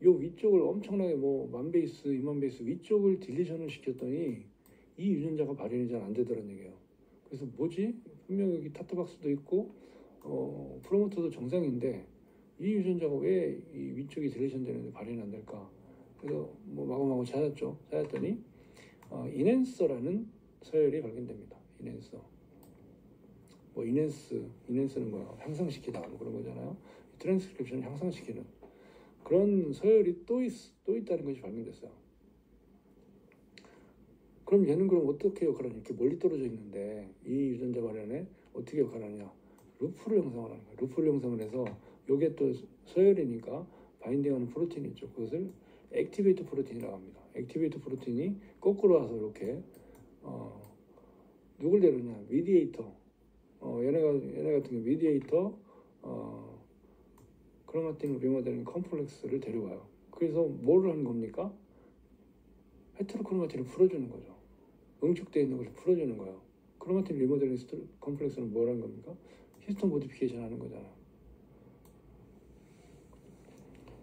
요 위쪽을 엄청나게 뭐 1000베이스, 20,000베이스 위쪽을 딜리션을 시켰더니 이 유전자가 발현이 잘 안 되더라는 얘기예요. 그래서 뭐지? 분명히 여기 타타박스도 있고 프로모터도 정상인데 이 유전자가 왜 이 위쪽이 딜리션 되는데 발현이 안 될까? 그래서 뭐 마구마구 찾았더니 이넨서라는 서열이 발견됩니다. 이넨서. 뭐 이넨스는 뭐야? 향상시키다 뭐 그런 거잖아요. 트랜스크립션을 향상시키는 그런 서열이 또 있다는 것이 발견됐어요. 그럼 얘는 그럼 어떻게 역할하냐? 이렇게 멀리 떨어져 있는데 이 유전자 발현에 어떻게 역할하냐? 루프를 형성을 하는 거예요. 루프를 형성을 해서 이게 또 서열이니까 바인딩하는 프로틴이 있죠. 그것을 액티베이터 프로틴이라고 합니다. 액티베이터 프로틴이 거꾸로 와서 이렇게 누굴 데려오냐? 미디에이터. 얘네 같은 경우 미디에이터 크로마틴 리모델링 컴플렉스를 데려와요. 그래서 뭘 하는 겁니까? 헤테로크로마틴을 풀어주는 거죠. 응축되어 있는 것을 풀어주는 거예요. 크로마틴 리모델링 컴플렉스는 뭘 하는 겁니까? 히스톤 모디피케이션 하는 거잖아요.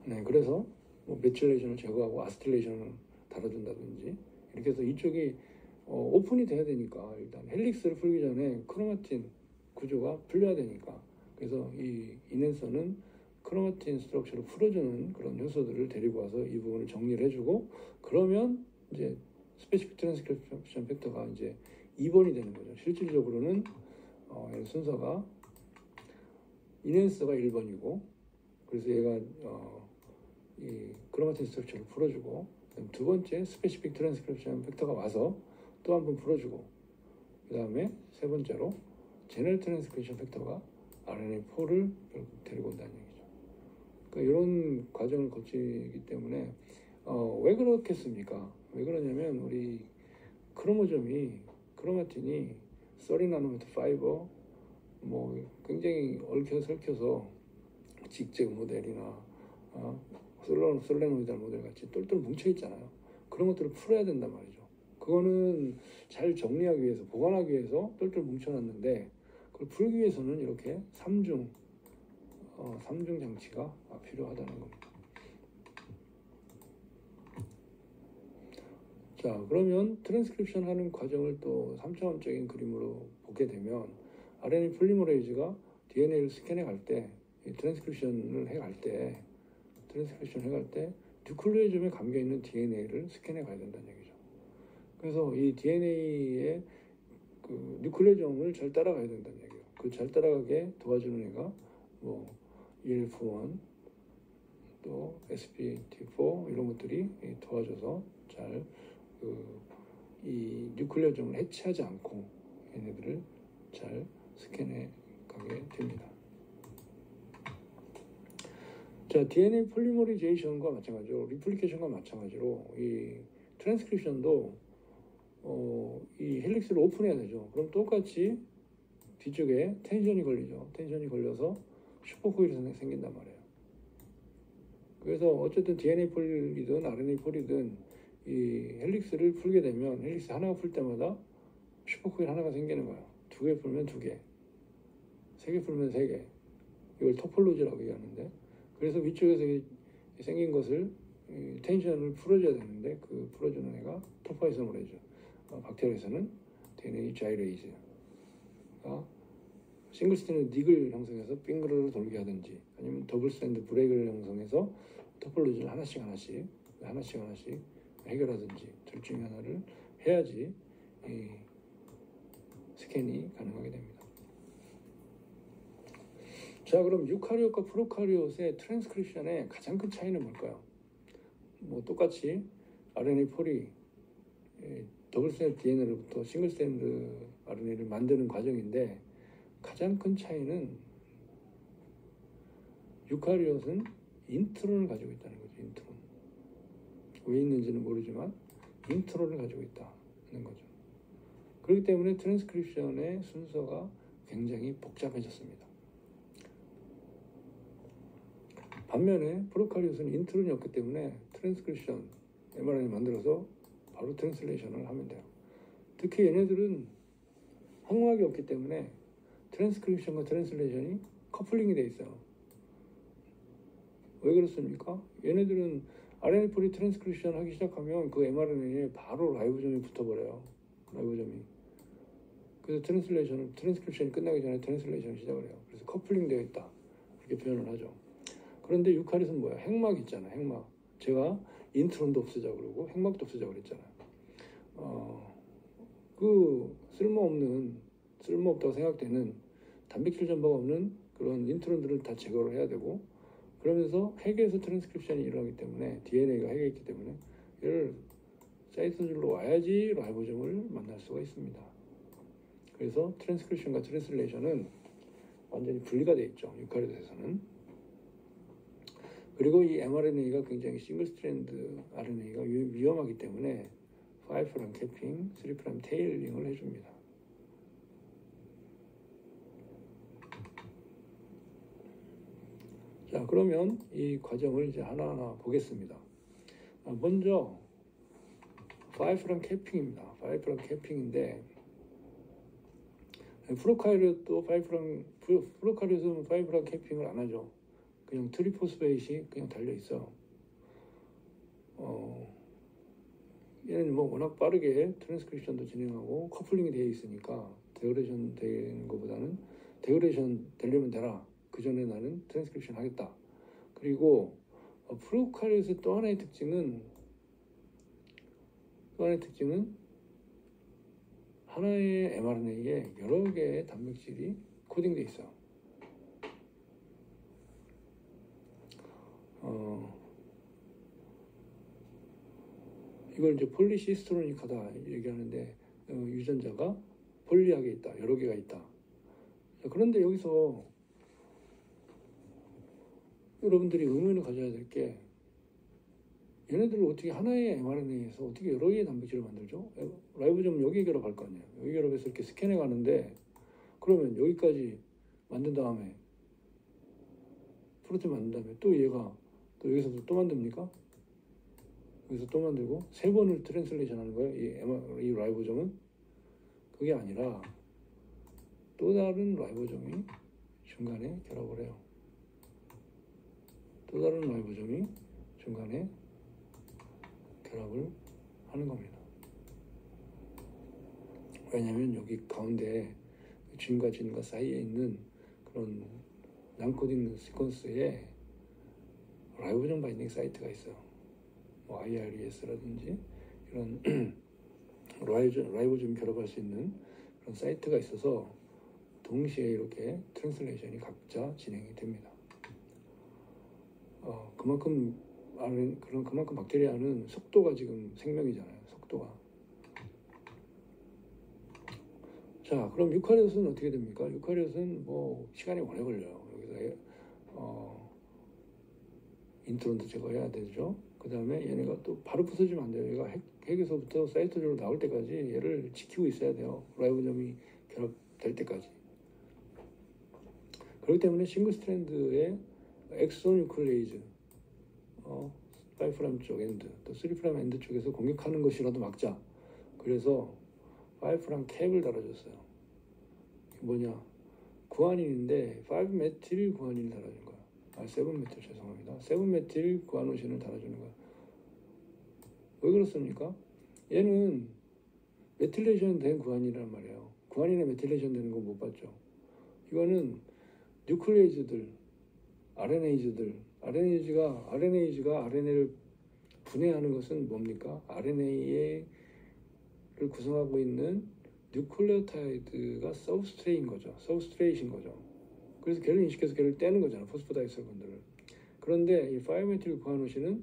네, 그래서 뭐 메틸레이션을 제거하고 아스틸레이션을 달아준다든지 이렇게 해서 이쪽이 오픈이 돼야 되니까 일단 헬릭스를 풀기 전에 크로마틴 구조가 풀려야 되니까, 그래서 이 이넨서는 크로마틴 스트럭처를 풀어주는 그런 요소들을 데리고 와서 이 부분을 정리를 해주고, 그러면 이제 스페시픽 트랜스크립션 팩터가 이제 2번이 되는 거죠. 실질적으로는 순서가 이넨서가 1번이고, 그래서 얘가 이 크로마틴 스트럭처를 풀어주고, 두 번째 스페시픽 트랜스크립션 팩터가 와서 또 한 번 풀어주고, 그 다음에 세 번째로 제너럴 트랜스크립션 팩터가 RNA4를 데리고 온다는 얘기죠. 그러니까 이런 과정을 거치기 때문에 왜 그렇겠습니까? 왜 그러냐면 우리 크로마틴이 30나노미터 파이버 뭐 굉장히 얽혀설켜서 직잭 모델이나 솔레노이달 모델 같이 똘똘 뭉쳐 있잖아요. 그런 것들을 풀어야 된단 말이죠. 그거는 잘 정리하기 위해서, 보관하기 위해서 똘똘 뭉쳐놨는데, 그걸 풀기 위해서는 이렇게 3중 장치가 필요하다는 겁니다. 자, 그러면 트랜스크립션 하는 과정을 또 3차원적인 그림으로 보게 되면, RNA 폴리머레이즈가 DNA를 스캔해 갈 때, 트랜스크립션을 해갈 때 뉴클레오점에 감겨 있는 DNA를 스캔해 가야 된다는 얘기죠. 그래서 이 DNA의 그 뉴클레오점을 잘 따라가야 된다는 얘기예요. 그 잘 따라가게 도와주는 애가 뭐 ELF1 또 SPT4 이런 것들이 도와줘서 잘 이 뉴클레오점을 해체하지 않고 얘네들을 잘 스캔해 가게 됩니다. 자, DNA 폴리머리제이션과 마찬가지로 리플리케이션과 마찬가지로 이 트랜스크립션도 이 헬릭스를 오픈해야 되죠. 그럼 똑같이 뒤쪽에 텐션이 걸리죠. 텐션이 걸려서 슈퍼코일이 생긴단 말이에요. 그래서 어쨌든 DNA 폴이든 RNA 폴이든 이 헬릭스를 풀게 되면 헬릭스 하나가 풀 때마다 슈퍼코일 하나가 생기는 거예요. 2개 풀면 2개, 3개 풀면 3개. 이걸 토폴로지라고 얘기하는데, 그래서 위쪽에서 생긴 것을 텐션을 풀어줘야 되는데 그 풀어주는 애가 토파이소모레이즈, 박테리아에서는 DNA 자이레이즈가 싱글 스탠드 닉을 형성해서 빙그르르 돌게 하든지 아니면 더블 스탠드 브레이크를 형성해서 토폴로지를 하나씩 해결하든지 둘 중에 하나를 해야지 스캔이 가능하게 됩니다. 자, 그럼 유카리ot과 프로카리ot의 트랜스크립션의 가장 큰 차이는 뭘까요? 뭐 똑같이 RNA 폴이 더블 스탠드 DNA로부터 싱글 스탠드 RNA를 만드는 과정인데 가장 큰 차이는 유카리ot은 인트론을 가지고 있다는 거죠. 인트론. 왜 있는지는 모르지만 인트론을 가지고 있다는 거죠. 그렇기 때문에 트랜스크립션의 순서가 굉장히 복잡해졌습니다. 반면에 프로카리ot은 인트론이 없기 때문에 트랜스크립션 mRNA 만들어서 바로 트랜슬레이션을 하면 돼요. 특히 얘네들은 항막이 없기 때문에 트랜스크립션과 트랜슬레이션이 커플링이 돼 있어요. 왜 그렇습니까? 얘네들은 RNA 폴이 트랜스크립션 하기 시작하면 그 mRNA에 바로 라이보점이 붙어버려요. 라이보점이. 그래서 트랜스크립션이 끝나기 전에 트랜슬레이션을 시작을 해요. 그래서 커플링 되어 있다. 그렇게 표현을 하죠. 그런데 유카리ot은 뭐야? 핵막 있잖아. 핵막. 제가 인트론도 없애자고 그러고 핵막도 없애자고 그랬잖아요. 그 쓸모없다고 생각되는 단백질 전파가 없는 그런 인트론들을 다 제거를 해야 되고, 그러면서 핵에서 트랜스크립션이 일어나기 때문에 DNA가 핵에 있기 때문에 얘를 사이토줄로 와야지 라이보점을 만날 수가 있습니다. 그래서 트랜스크립션과 트랜슬레이션은 완전히 분리가 되어 있죠. 유카리ot에서는. 그리고 이 mRNA가 굉장히 싱글 스트랜드 RNA가 위험하기 때문에 5' 캐핑, 3' 테일링을 해줍니다. 자, 그러면 이 과정을 이제 하나하나 보겠습니다. 먼저 5' 캐핑입니다. 5' 캐핑인데 프로카리ot은 5' 캐핑을 안 하죠. 그냥 트리포스베이시 그냥 달려 있어. 얘는 뭐 워낙 빠르게 트랜스크립션도 진행하고 커플링이 되어 있으니까 데그레이션 되는 것보다는 데그레이션 되려면 되라. 그 전에 나는 트랜스크립션 하겠다. 그리고 프로카리ot의 또 하나의 특징은 하나의 mRNA에 여러 개의 단백질이 코딩되어 있어요. 이걸 이제 폴리시스토로닉하다 얘기하는데 유전자가 폴리하게 있다, 여러 개가 있다. 그런데 여기서 여러분들이 의문을 가져야 될 게 얘네들을 어떻게 하나의 mRNA에서 어떻게 여러 개의 단백질을 만들죠? 라이보점은 여기에 결합할 거 아니에요. 여기 결합해서 이렇게 스캔해 가는데 그러면 여기까지 만든 다음에 프로틴 만든 다음에 또 얘가 또 여기서 또 만듭니까? 여기서 또 만들고 3번을 트랜슬레이션 하는 거예요. 이 라이보점은. 그게 아니라 또 다른 라이보점이 중간에 결합을 해요. 또 다른 라이보점이 중간에 결합을 하는 겁니다. 왜냐하면 여기 가운데 진과 진과 사이에 있는 그런 난코딩 시퀀스에 라이보점 바인딩 사이트가 있어요. 뭐 IRES라든지 이런 라이보좀 결합할 수 있는 그런 사이트가 있어서 동시에 이렇게 트랜슬레이션이 각자 진행이 됩니다. 그만큼 박테리아는 속도가 지금 생명이잖아요. 속도가. 자, 그럼 유카리ot은 어떻게 됩니까? 유카리ot은 뭐 시간이 오래 걸려요. 여기서 인트론도 제거해야 되죠. 그 다음에 얘네가 또 바로 부서지면 안 돼요. 얘가 핵에서부터 사이토적으로 나올 때까지 얘를 지키고 있어야 돼요. 라이보점이 결합될 때까지. 그렇기 때문에 싱글 스트랜드의 엑소 뉴클레이즈 5' 쪽 엔드 또 3' 엔드 쪽에서 공격하는 것이라도 막자. 그래서 5' 캡을 달아줬어요. 뭐냐, 구아닌인데 5메틸 구아닌을 달아준 거야. 7메틸 죄송합니다. 7메틸 구아노신을 달아주는 거야. 왜 그렇습니까? 얘는 메틸레이션 된 구아닌이란 말이에요. 구아닌에 메틸레이션 되는 거 못 봤죠. 이거는 뉴클레이즈들, RNA가 RNA를 분해하는 것은 뭡니까? RNA를 구성하고 있는 뉴클레오타이드가 서브스트레이트인 거죠. 그래서 걔를 인식해서 걔를 떼는 거잖아. 포스포다이스터건들을. 그런데 이 5메틸 구아노신은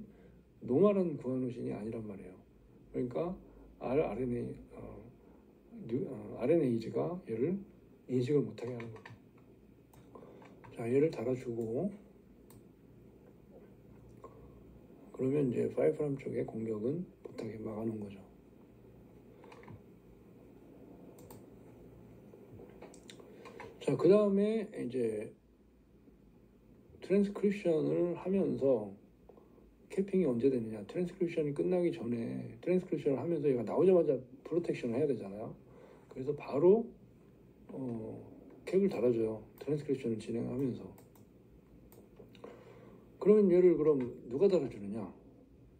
노멀한 구아노신이 아니란 말이에요. 그러니까 RNA가 얘를 인식을 못하게 하는 거죠. 자, 얘를 달아주고 그러면 이제 5' 쪽의 공격은 못하게 막아놓은 거죠. 자, 그 다음에 이제 트랜스크립션을 하면서 캐핑이 언제 되느냐. 트랜스크립션이 끝나기 전에 트랜스크립션을 하면서 얘가 나오자마자 프로텍션을 해야 되잖아요. 그래서 바로 캡을 달아줘요. 트랜스크립션을 진행하면서. 그러면 얘를 그럼 누가 달아주느냐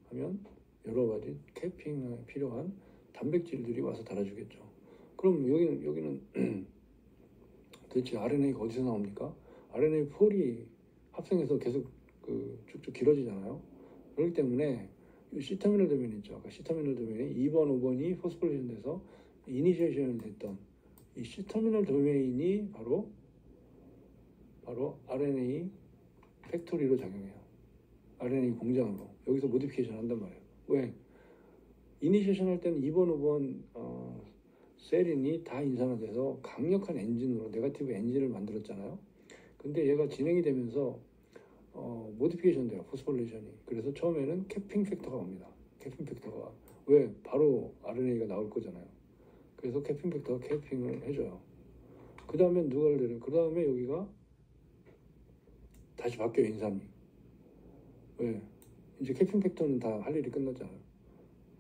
하면 여러 가지 캐핑에 필요한 단백질들이 와서 달아주겠죠. 그럼 여기는 도대체 RNA가 어디서 나옵니까? RNA 폴이 합성해서 계속 쭉쭉 길어지잖아요. 그렇기 때문에 이 C터미널 도메인 있죠. 아까 C터미널 도메인이 2번, 5번이 포스포레이션 돼서 이니시에이션이 됐던 이 C터미널 도메인이 바로 RNA 팩토리로 작용해요. RNA 공장으로. 여기서 모디피케이션 한단 말이에요. 왜? 이니시에이션 할 때는 2번, 5번 셀인이 다 인산화돼서 강력한 엔진으로 네거티브 엔진을 만들었잖아요. 근데 얘가 진행이 되면서 모디피케이션 돼요. 포스포레이션이. 그래서 처음에는 캐핑 팩터가 옵니다. 캐핑 팩터가. 왜? 바로 RNA가 나올 거잖아요. 그래서 캐핑 팩터가 캐핑을 해줘요. 그 다음에 누가를 내려? 그 다음에 여기가 다시 바뀌어요. 인산이. 왜? 이제 캐핑 팩터는 다 할 일이 끝났잖아요.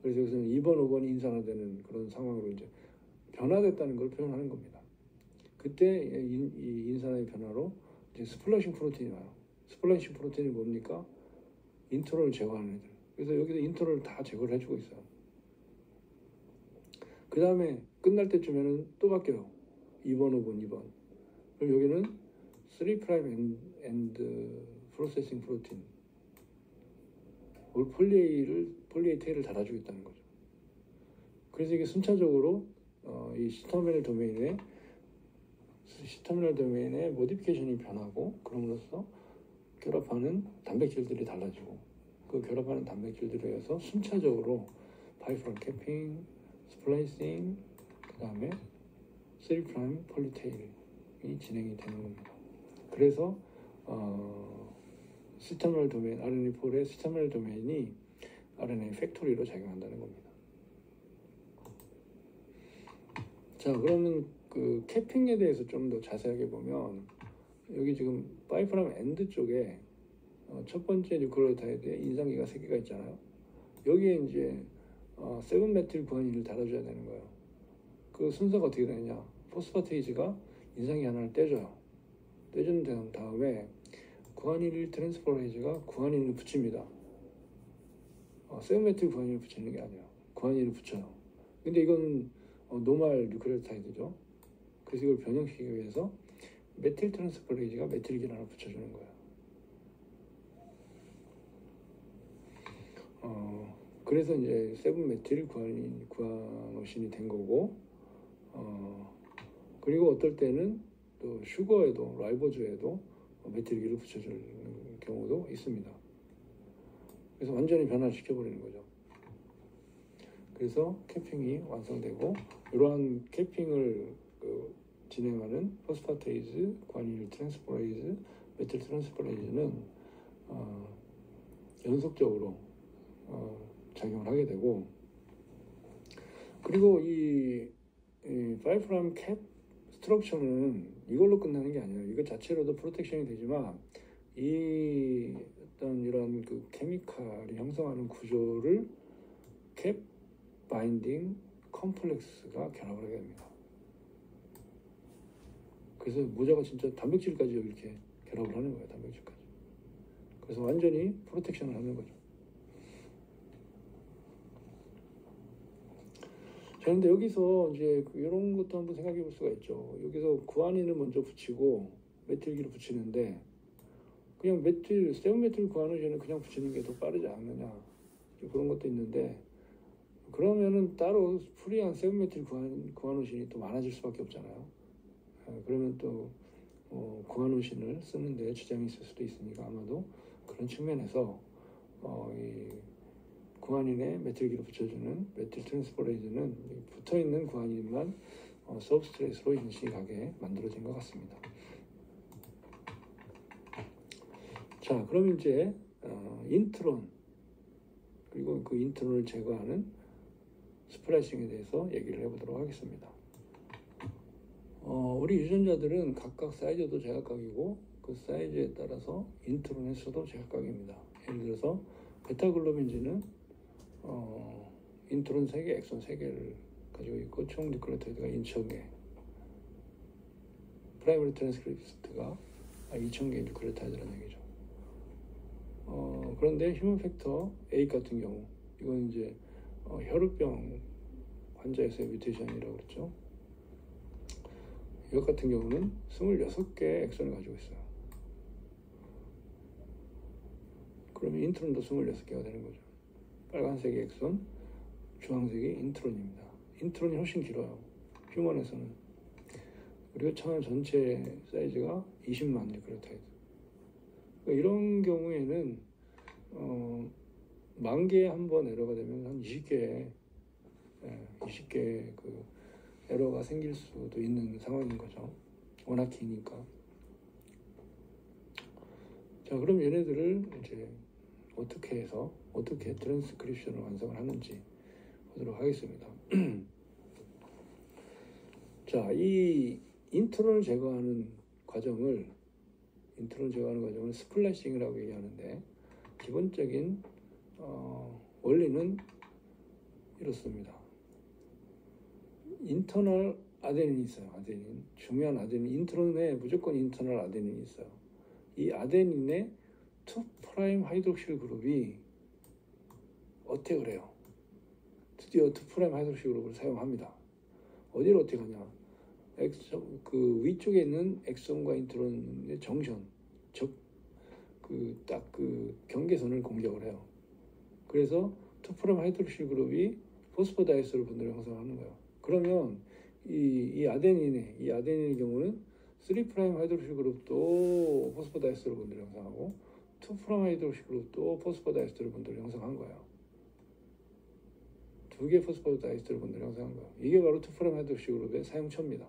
그래서 여기서는 2번, 5번이 인산화되는 그런 상황으로 이제 변화됐다는 걸 표현하는 겁니다. 그때 이 인산화의 변화로 이제 스플라이싱 프로틴이 와요. 스플라이싱 프로틴이 뭡니까? 인트론을 제거하는 애들. 그래서 여기서 인트론을 다 제거를 해주고 있어요. 그 다음에 끝날 때쯤에는 또 바뀌어요. 2번, 5번, 2번. 그럼 여기는 3' 엔드 프로세싱 프로틴. 폴리에이 테일을 달아주겠다는 거죠. 그래서 이게 순차적으로 이 C터미널 도메인의 모디피케이션이 변하고 그럼으로써 결합하는 단백질들이 달라지고 그 결합하는 단백질들에 의해서 순차적으로 5' 캐핑, 스플라이싱, 그 다음에 3' 폴리테일이 진행이 되는 겁니다. 그래서 C터미널 도메인, RNA4의 C터미널 도메인이 RNA 팩토리로 작용한다는 겁니다. 자, 그러면 그 캐핑에 대해서 좀 더 자세하게 보면 여기 지금 5' 엔드 쪽에 첫 번째 뉴클레오타이드에 인산기가 3개가 있잖아요. 여기에 이제 7메틸 구아닌을 달아줘야 되는 거예요. 그 순서가 어떻게 되느냐. 포스파테이즈가 인산기 하나를 떼줘요. 떼준 다음에 구아닐 트랜스포레이즈가 구아닌을 붙입니다. 7메틸 구아닌을 붙이는 게 아니에요. 구아닌을 붙여요. 근데 이건 노멀 뉴클레오타이드죠. 그래서 이걸 변형시키기 위해서 메틸 트랜스포레이즈가 메틸긴 하나 붙여주는 거예요. 그래서 이제 7메틸 구아노신이 된 거고, 그리고 어떨 때는 또 슈거에도, 라이보즈에도 메틸기를 붙여주는 경우도 있습니다. 그래서 완전히 변화시켜버리는 거죠. 그래서 캐핑이 완성되고, 이러한 캐핑을 진행하는 포스파테이즈, 구아닐 트랜스퍼레이즈, 메틸 트랜스퍼레이즈는 연속적으로 작용을 하게 되고, 그리고 이 5' 캡 스트럭처는 이걸로 끝나는 게 아니에요. 이거 자체로도 프로텍션이 되지만 이 어떤 이런 그 케미칼이 형성하는 구조를 캡 바인딩 컴플렉스가 결합을 하게 됩니다. 그래서 모자가 진짜 단백질까지 이렇게 결합을 하는 거예요. 단백질까지. 그래서 완전히 프로텍션을 하는 거죠. 자, 근데 여기서 이제 이런 것도 한번 생각해 볼 수가 있죠. 여기서 구아닌을 먼저 붙이고 메틸기를 붙이는데, 그냥 7메틸 구아노신을 그냥 붙이는 게 더 빠르지 않느냐, 그런 것도 있는데, 그러면은 따로 프리한 7메틸 구아노신이 또 많아질 수밖에 없잖아요. 그러면 또 구아노신을 쓰는데 지장이 있을 수도 있으니까, 아마도 그런 측면에서 이 구아닌에 메틸기를 붙여주는 메틸 트랜스퍼레이즈는 붙어있는 구아닌만 서브스트레이트로 인식하게 만들어진 것 같습니다. 자, 그럼 이제 인트론, 그리고 그 인트론을 제거하는 스플라이싱에 대해서 얘기를 해보도록 하겠습니다. 우리 유전자들은 각각 사이즈도 제각각이고, 그 사이즈에 따라서 인트론 횟수도 제각각입니다. 예를 들어서 베타글로빈진은 인트론 3개, 엑손 3개를 가지고 있고, 총 뉴클레오타이드가 2,000개, 프라이머리 트랜스크립트가 2,000개의 뉴클레오타이드라는 얘기죠. 그런데 휴먼 팩터 A 같은 경우, 이건 이제 혈우병 환자에서의 뮤테이션이라고 그랬죠. 이것 같은 경우는 26개의 엑손을 가지고 있어요. 그러면 인트론도 26개가 되는 거죠. 빨간색이 엑손, 주황색이 인트론입니다. 인트론이 훨씬 길어요. 휴먼에서는. 그리고 천 전체 사이즈가 20만 뉴클레오타이드. 그러니까 이런 경우에는 10,000개에 한 번 에러가 되면 한 20개 그 에러가 생길 수도 있는 상황인 거죠. 워낙 기니까. 자, 그럼 얘네들을 이제 어떻게 트랜스크립션을 완성을 하는지 보도록 하겠습니다. 자, 이 인트론을 제거하는 과정을 스플래싱이라고 얘기하는데, 기본적인 원리는 이렇습니다. 인터널 아데닌이 있어요. 아데닌. 중요한 아데닌. 인트론에 무조건 인터널 아데닌이 있어요. 이 아데닌의 2' 하이드록실 그룹이 어택을 해요. 드디어 2' 하이드록실 그룹을 사용합니다. 어디를 어택하냐? 그 위쪽에 있는 엑손과 인트론의 정션, 딱 그 경계선을 공격을 해요. 그래서 2' 하이드록실 그룹이 포스포다이에스터 분들을 형성하는 거예요. 그러면 이 아데닌의 경우는 3' 하이드록실 그룹도 포스포다이에스터 분들을 형성하고, 2' 하이드록실 그룹도 포스포다이에스터 분들을 형성한 거예요. 2개 포스포다이에스터 분들을 형성한 거예요. 이게 바로 2' 하이드록실 그룹의 사용처입니다.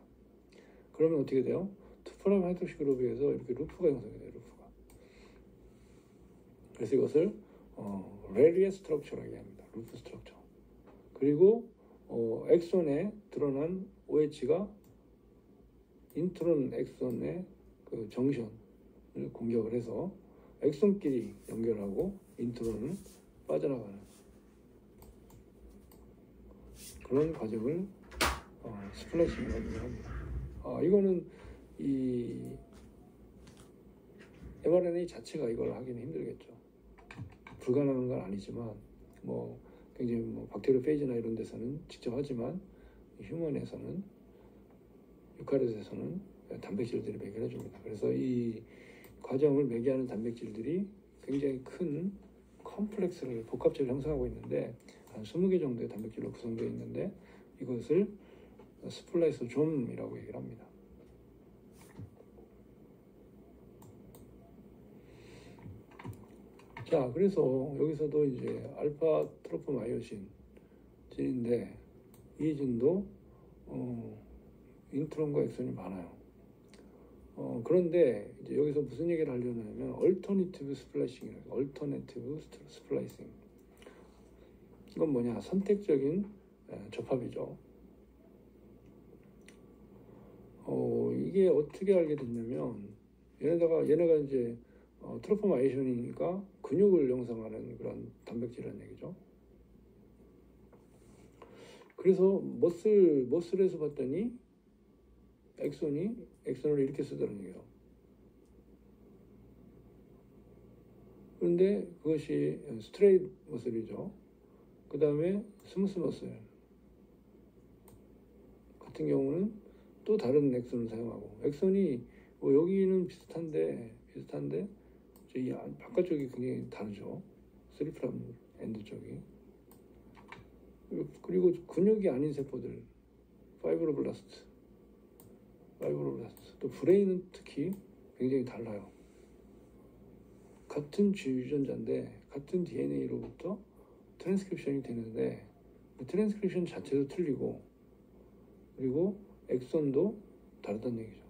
그러면 어떻게 돼요? 2' 하이드록실 그룹에서 이렇게 루프가 형성이 돼요. 루프가. 그래서 이것을 레리에 스트럭처라고 합니다. 루프 스트럭처. 그리고 엑손에 드러난 OH가 인트론 엑손의 그 정션을 공격을 해서 엑손끼리 연결하고 인트론을 빠져나가는 그런 과정을 스플래싱이라고 합니다. 이거는 이 mRNA 자체가 이걸 하기는 힘들겠죠. 불가능한 건 아니지만 굉장히 박테리오페이지나 이런 데서는 직접 하지만, 휴먼에서는, 유카리ot에서는 단백질들이 매개해 줍니다. 그래서 이 과정을 매개하는 단백질들이 굉장히 큰 컴플렉스를 복합체를 형성하고 있는데 한 20개 정도의 단백질로 구성되어 있는데 이것을 스플라이소좀이라고 얘기를 합니다. 자, 그래서 여기서도 이제 알파 트로포마이오신인데 이 진도 인트론과 엑선이 많아요. 그런데 이제 여기서 무슨 얘기를 하려냐면 얼터네티브 스플라이싱이라고. 얼터네티브 스플라이싱. 이건 뭐냐? 선택적인 접합이죠. 이게 어떻게 알게 됐냐면 얘네가 이제 트로포마이오신이니까 근육을 형성하는 그런 단백질이라는 얘기죠. 그래서 머슬에서 봤더니 엑선을 이렇게 쓰더라는 얘기예요. 그런데 그것이 스트레이트 머슬이죠. 그 다음에 스무스 머슬 같은 경우는 또 다른 엑선을 사용하고, 엑선이 여기는 비슷한데 이 바깥쪽이 굉장히 다르죠. 3' 엔드 쪽이. 그리고 근육이 아닌 세포들, 파이브로블라스트, 또 브레인은 특히 굉장히 달라요. 같은 G 유전자인데 같은 DNA로부터 트랜스크립션이 되는데 그 트랜스크립션 자체도 틀리고 그리고 엑선도 다르다는 얘기죠.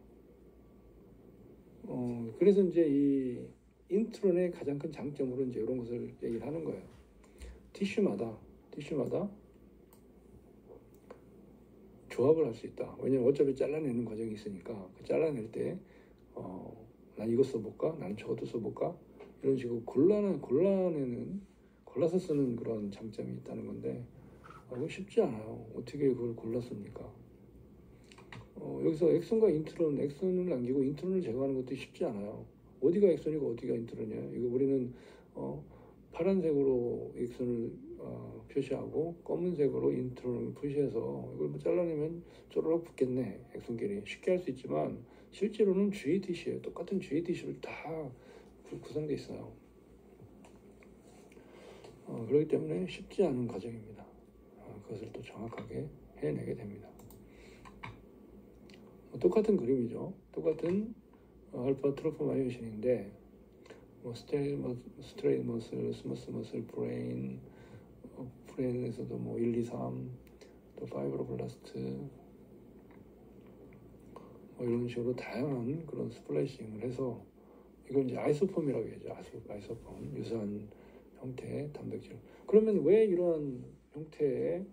그래서 이제 이 인트론의 가장 큰 장점으로 이제 이런 것을 얘기를 하는 거예요. 티슈마다 조합을 할 수 있다. 왜냐면 어차피 잘라내는 과정이 있으니까 그 잘라낼 때 난 이거 써볼까? 나는 저것도 써볼까? 이런 식으로 골라서 쓰는 그런 장점이 있다는 건데 그거 쉽지 않아요. 어떻게 그걸 골랐습니까? 여기서 엑선과 인트론, 엑선을 남기고 인트론을 제거하는 것도 쉽지 않아요. 어디가 엑선이고 어디가 인트론이에요? 이거 우리는 파란색으로 엑선을 표시하고 검은색으로 인트론을 표시해서 이걸 뭐 잘라내면 쪼르륵 붙겠네. 엑선끼리 쉽게 할 수 있지만 실제로는 GATC예요. 똑같은 GATC를 다 구성되어 있어요. 그렇기 때문에 쉽지 않은 과정입니다. 그것을 또 정확하게 해내게 됩니다. 똑같은 그림이죠. 똑같은 알파 트로포마이오신인데 스트레이트 머슬, 스무스 머슬, 브레인에서도 1, 2, 3, 또 파이브로블라스트 이런 식으로 다양한 그런 스플라이싱을 해서 이건 이제 아이소폼이라고 얘기하죠. 아이소폼, 유사한 형태의 단백질. 그러면 왜 이러한 형태의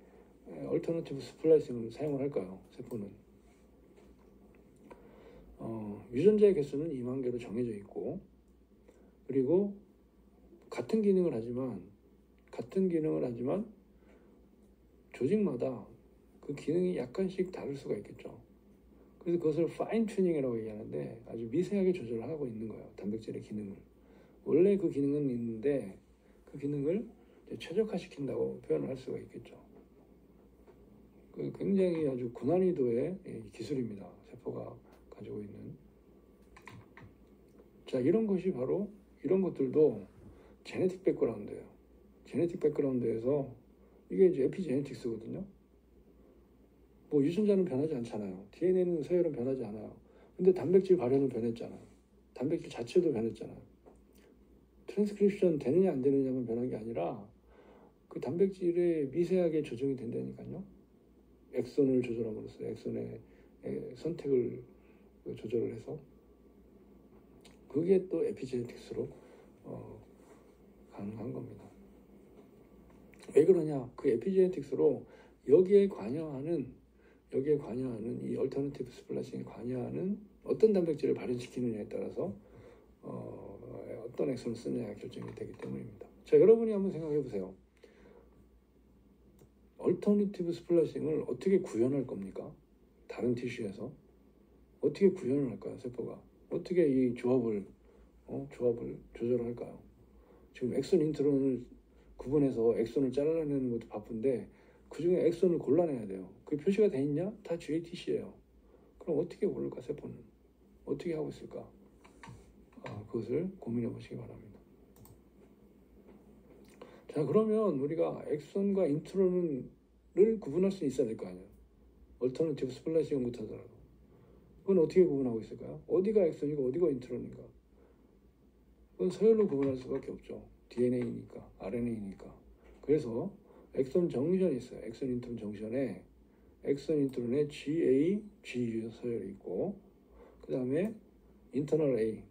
얼터너티브 스플라이싱을 사용을 할까요? 세포는 유전자의 개수는 2만 개로 정해져 있고, 그리고 같은 기능을 하지만 조직마다 그 기능이 약간씩 다를 수가 있겠죠. 그래서 그것을 파인 튜닝이라고 얘기하는데 아주 미세하게 조절을 하고 있는 거예요. 단백질의 기능을. 원래 그 기능은 있는데 그 기능을 최적화시킨다고 표현을 할 수가 있겠죠. 굉장히 아주 고난이도의 기술입니다. 세포가 가지고 있는. 자, 이런 것들도 제네틱 백그라운드예요. 제네틱 백그라운드에서 이게 이제 에피제네틱스거든요. 유전자는 변하지 않잖아요. DNA는 서열은 변하지 않아요. 근데 단백질 발현은 변했잖아요. 단백질 자체도 변했잖아요. 트랜스크립션 되느냐 안 되느냐만 변한 게 아니라 그 단백질에 미세하게 조정이 된다니까요. 엑선을 조절함으로써 엑선의 선택을 조절을 해서 그게 또 에피제네틱스로 가능한 겁니다. 왜 그러냐? 그 에피제네틱스로 여기에 관여하는 이 얼터너티브 스플라이싱에 관여하는 어떤 단백질을 발현시키느냐에 따라서 어떤 엑선을 쓰느냐가 결정이 되기 때문입니다. 자, 여러분이 한번 생각해 보세요. 얼터너티브 스플라이싱을 어떻게 구현할 겁니까? 다른 티슈에서 어떻게 구현을 할까요? 세포가 어떻게 이 조합을 조절을 할까요? 지금 엑선 인트론을 구분해서 엑선을 잘라내는 것도 바쁜데 그 중에 엑선을 골라내야 돼요. 그게 표시가 돼 있냐? 다 GATC예요. 그럼 어떻게 고를까? 세포는 어떻게 하고 있을까? 그것을 고민해 보시기 바랍니다. 자, 그러면 우리가 엑선과 인트론을 구분할 수 있어야 될 거 아니에요. 얼터너티브 스플라이싱을 못하더라도. 그건 어떻게 구분하고 있을까요? 어디가 엑선이고 어디가 인트론인가? 그건 서열로 구분할 수밖에 없죠. DNA니까, RNA니까. 그래서 엑선 정션이 있어요. 엑선 인트론 정션에 엑선 인트론에 GA, GU 서열이 있고, 그 다음에 인터널 A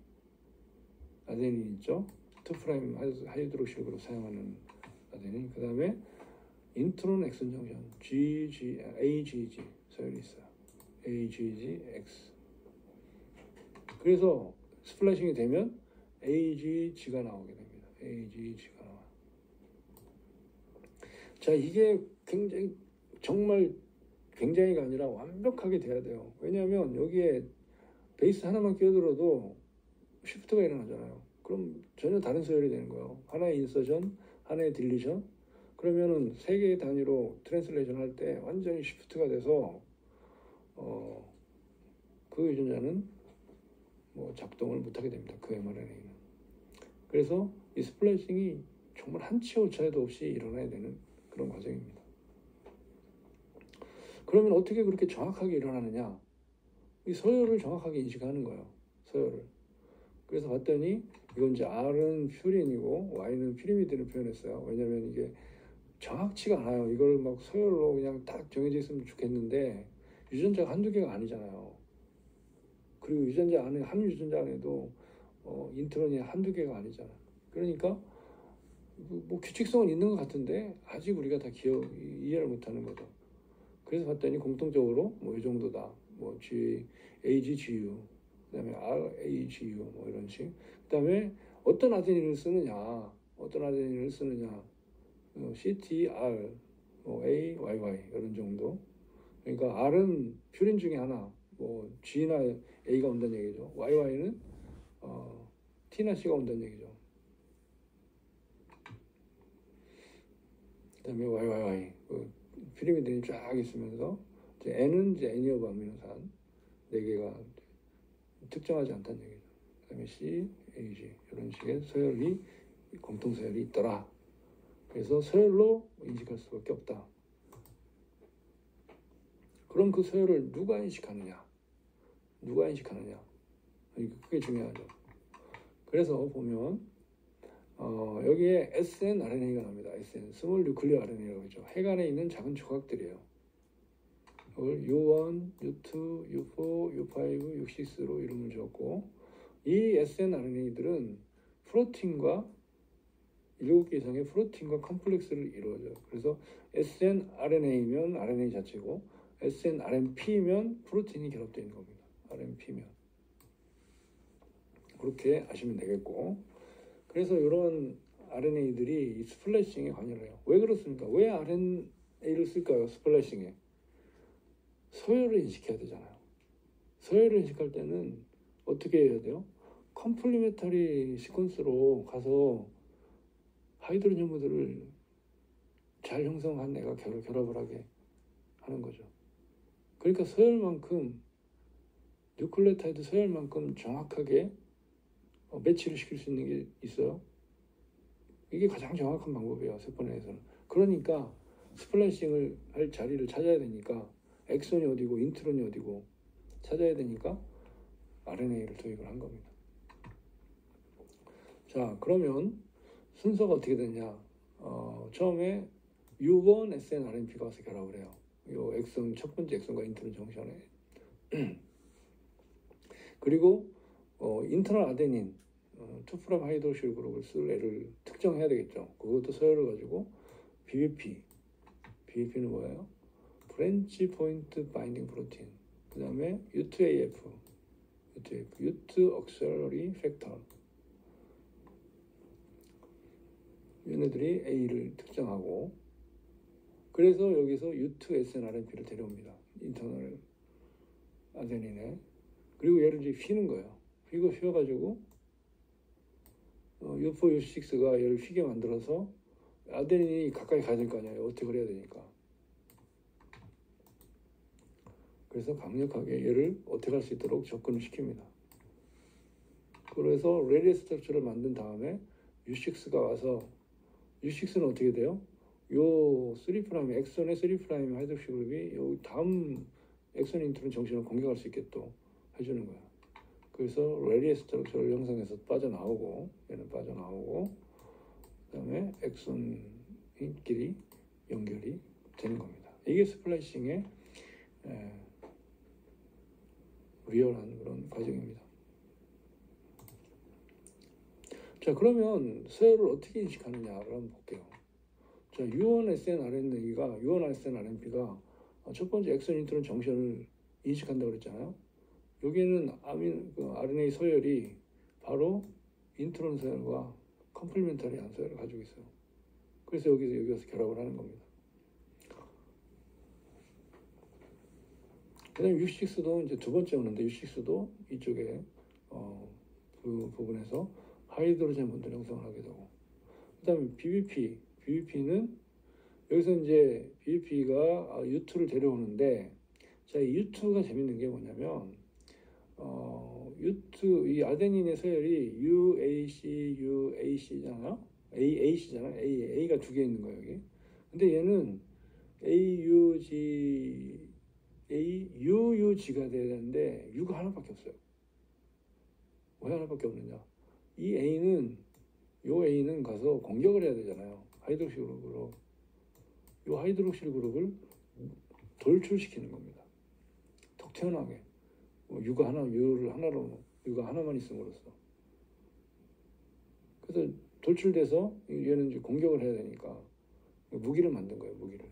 아데닌 있죠. 2' 하이드록실 그룹 사용하는 아데닌. 그 다음에 인트론 엑선 정션 AGG 서열이 있어요. AGGX. 그래서 스플라이싱이 되면 AGG가 나오게 됩니다. AGG가 나와요. 자, 이게 굉장히 정말 굉장히가 아니라 완벽하게 돼야 돼요. 왜냐하면 여기에 베이스 하나만 끼어들어도 시프트가 일어나잖아요. 그럼 전혀 다른 서열이 되는 거예요. 하나의 인서션, 하나의 딜리션. 그러면은 세 개의 단위로 트랜슬레이션 할 때 완전히 시프트가 돼서 그 유전자는 뭐 작동을 못하게 됩니다. 그 mRNA는. 그래서 이 스플라이싱이 정말 한치 오차도 없이 일어나야 되는 그런 과정입니다. 그러면 어떻게 그렇게 정확하게 일어나느냐? 이 서열을 정확하게 인식하는 거예요. 서열을. 그래서 봤더니 이건 이제 R은 퓨린이고 Y는 피리미드를 표현했어요. 왜냐하면 이게 정확치가 않아요. 이걸 막 서열로 그냥 딱 정해져 있으면 좋겠는데 유전자가 한두 개가 아니잖아요. 그리고 유전자 안에 한 유전자 안에도 인트론이 한두 개가 아니잖아요. 그러니까 뭐 규칙성은 있는 것 같은데 아직 우리가 다 이해를 못하는 거죠. 그래서 봤더니 공통적으로 뭐 이 정도다. 뭐 AGGU, 그다음에 RAGU 뭐 이런 식. 그다음에 어떤 아데닌을 쓰느냐, CTR, 뭐 AYY 이런 정도. 그러니까 R은 퓨린 중에 하나, 뭐 G나 A가 온다는 얘기죠. YY는 T나 C가 온다는 얘기죠. 그다음에 YYY 피리미드는 쫙 있으면서 이제 N은 이제 애니어브 아미노산 4개가 특정하지 않다는 얘기죠. 그다음에 C, AG 이런 식의 서열이 공통 서열이 있더라. 그래서 서열로 인식할 수밖에 없다. 그럼 그 서열을 누가 인식하느냐? 그게 중요하죠. 그래서 보면 여기에 snRNA가 나옵니다. SN, 스몰 뉴클리어 RNA라고 하죠. 핵 안에 있는 작은 조각들이에요. 이걸 U1, U2, U4, U5, U6로 이름을 지었고, 이 snRNA들은 프로틴과 7개 이상의 프로틴과 컴플렉스를 이루어져요. 그래서 snRNA면 RNA 자체고 snRNP면 프로틴이 결합되어 있는 겁니다. RNP면 그렇게 아시면 되겠고, 그래서 이런 RNA들이 스플래싱에 관여를 해요. 왜 그렇습니까? 왜 RNA를 쓸까요? 스플래싱에 서열을 인식해야 되잖아요. 서열을 인식할 때는 어떻게 해야 돼요? 컴플리멘터리 시퀀스로 가서 하이드로젠 모드를 잘 형성한 애가 결합을 하게 하는 거죠. 그러니까 서열만큼 뉴클레오타이드 서열만큼 정확하게 매치를 시킬 수 있는 게 있어요. 이게 가장 정확한 방법이에요. 세포 내에서는. 그러니까 스플라이싱을 할 자리를 찾아야 되니까 엑선이 어디고 인트론이 어디고 찾아야 되니까 RNA를 도입을 한 겁니다. 자, 그러면 순서가 어떻게 되냐? 처음에 U1 snRNP가 와서 결합을 해요. 요 엑선, 첫 번째 엑선과 인트론 정션에. 그리고 인터널 아데닌 2' 하이드록실 그룹을 쓸 애를 특정해야 되겠죠. 그것도 서열을 가지고 BBP는 뭐예요? 브랜치 포인트 바인딩 프로틴. 그 다음에 U2AF, U2 억셀러리 팩터. 얘네들이 A를 특정하고, 그래서 여기서 U2 snRNP를 데려옵니다. 인터널 아데닌에. 그리고 얘를 이제 휘는 거예요. 휘어가지고 U4, U6가 얘를 휘게 만들어서 아데닌이 가까이 가야 될 거 아니에요. 어택을 해야 되니까. 그래서 강력하게 얘를 어택할 수 있도록 접근을 시킵니다. 그래서 레디스 스트럭처를 만든 다음에 U6가 와서 U6는 어떻게 돼요? 요 3' 엑선의 3' 하이드록시 그룹이 요 다음 엑선 인트론 정신을 공격할 수 있게 또 해주는 거야. 그래서 레디에스 스트럭처를 형성해서 빠져나오고, 얘는 빠져나오고, 그 다음에 엑선끼리 연결이 되는 겁니다. 이게 스플라이싱의 리얼한 그런 과정입니다. 자, 그러면 서열을 어떻게 인식하느냐를 한번 볼게요. 자, U1SN-RNA가, U1SN-RNP가 첫 번째 엑선 인트론 정션을 인식한다고 그랬잖아요. 여기는 RNA 서열이 바로 인트론 서열과 컴플리멘터리한 서열을 가지고 있어요. 그래서 여기서 결합을 하는 겁니다. 그 다음에 U6도 이제 두 번째 오는데, U6도 이쪽에 그 부분에서 하이드로젠 본들 형성을 하게 되고, 그 다음에 BBP는 여기서 이제 BBP가 U2를 데려오는데, 자, 이 U2가 재밌는 게 뭐냐면, U2, 이 아데닌의 서열이 UAC잖아요? AAC잖아요? A가 두 개 있는 거예요, 여기. 근데 얘는 UUG가 돼야 되는데, U가 하나밖에 없어요. 왜 하나밖에 없느냐? 이 A는 가서 공격을 해야 되잖아요. 하이드록실 그룹으로. 이 하이드록실 그룹을 돌출시키는 겁니다. 톡 튀어나오게. U가 하나만 있음으로써. 그래서 돌출돼서 얘는 이제 공격을 해야 되니까 무기를 만든 거예요, 무기를.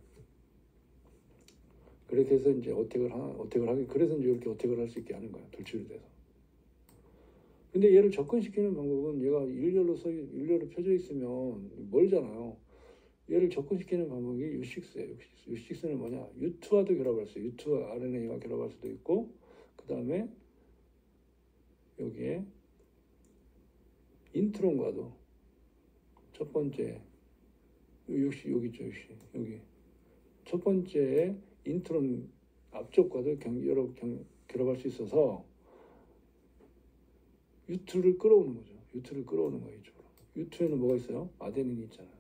그렇게 해서 이제 어택을 하게, 그래서 이제 이렇게 어택을 할 수 있게 하는 거야, 돌출이 돼서. 근데 얘를 접근시키는 방법은 얘가 일렬로 펴져 있으면 멀잖아요. 얘를 접근시키는 방법이 U6예요. U6는 뭐냐? U2와도 결합할 수 있어요. U2와 RNA와 결합할 수도 있고, 그 다음에 여기에 인트론과도 첫 번째 여기 있죠, 여기 첫 번째 인트론 앞쪽과도 결합할 수 있어서 U2를 끌어오는 거죠. U2를 끌어오는 거예요, 이쪽으로. U2에는 뭐가 있어요? 아데닌이 있잖아요.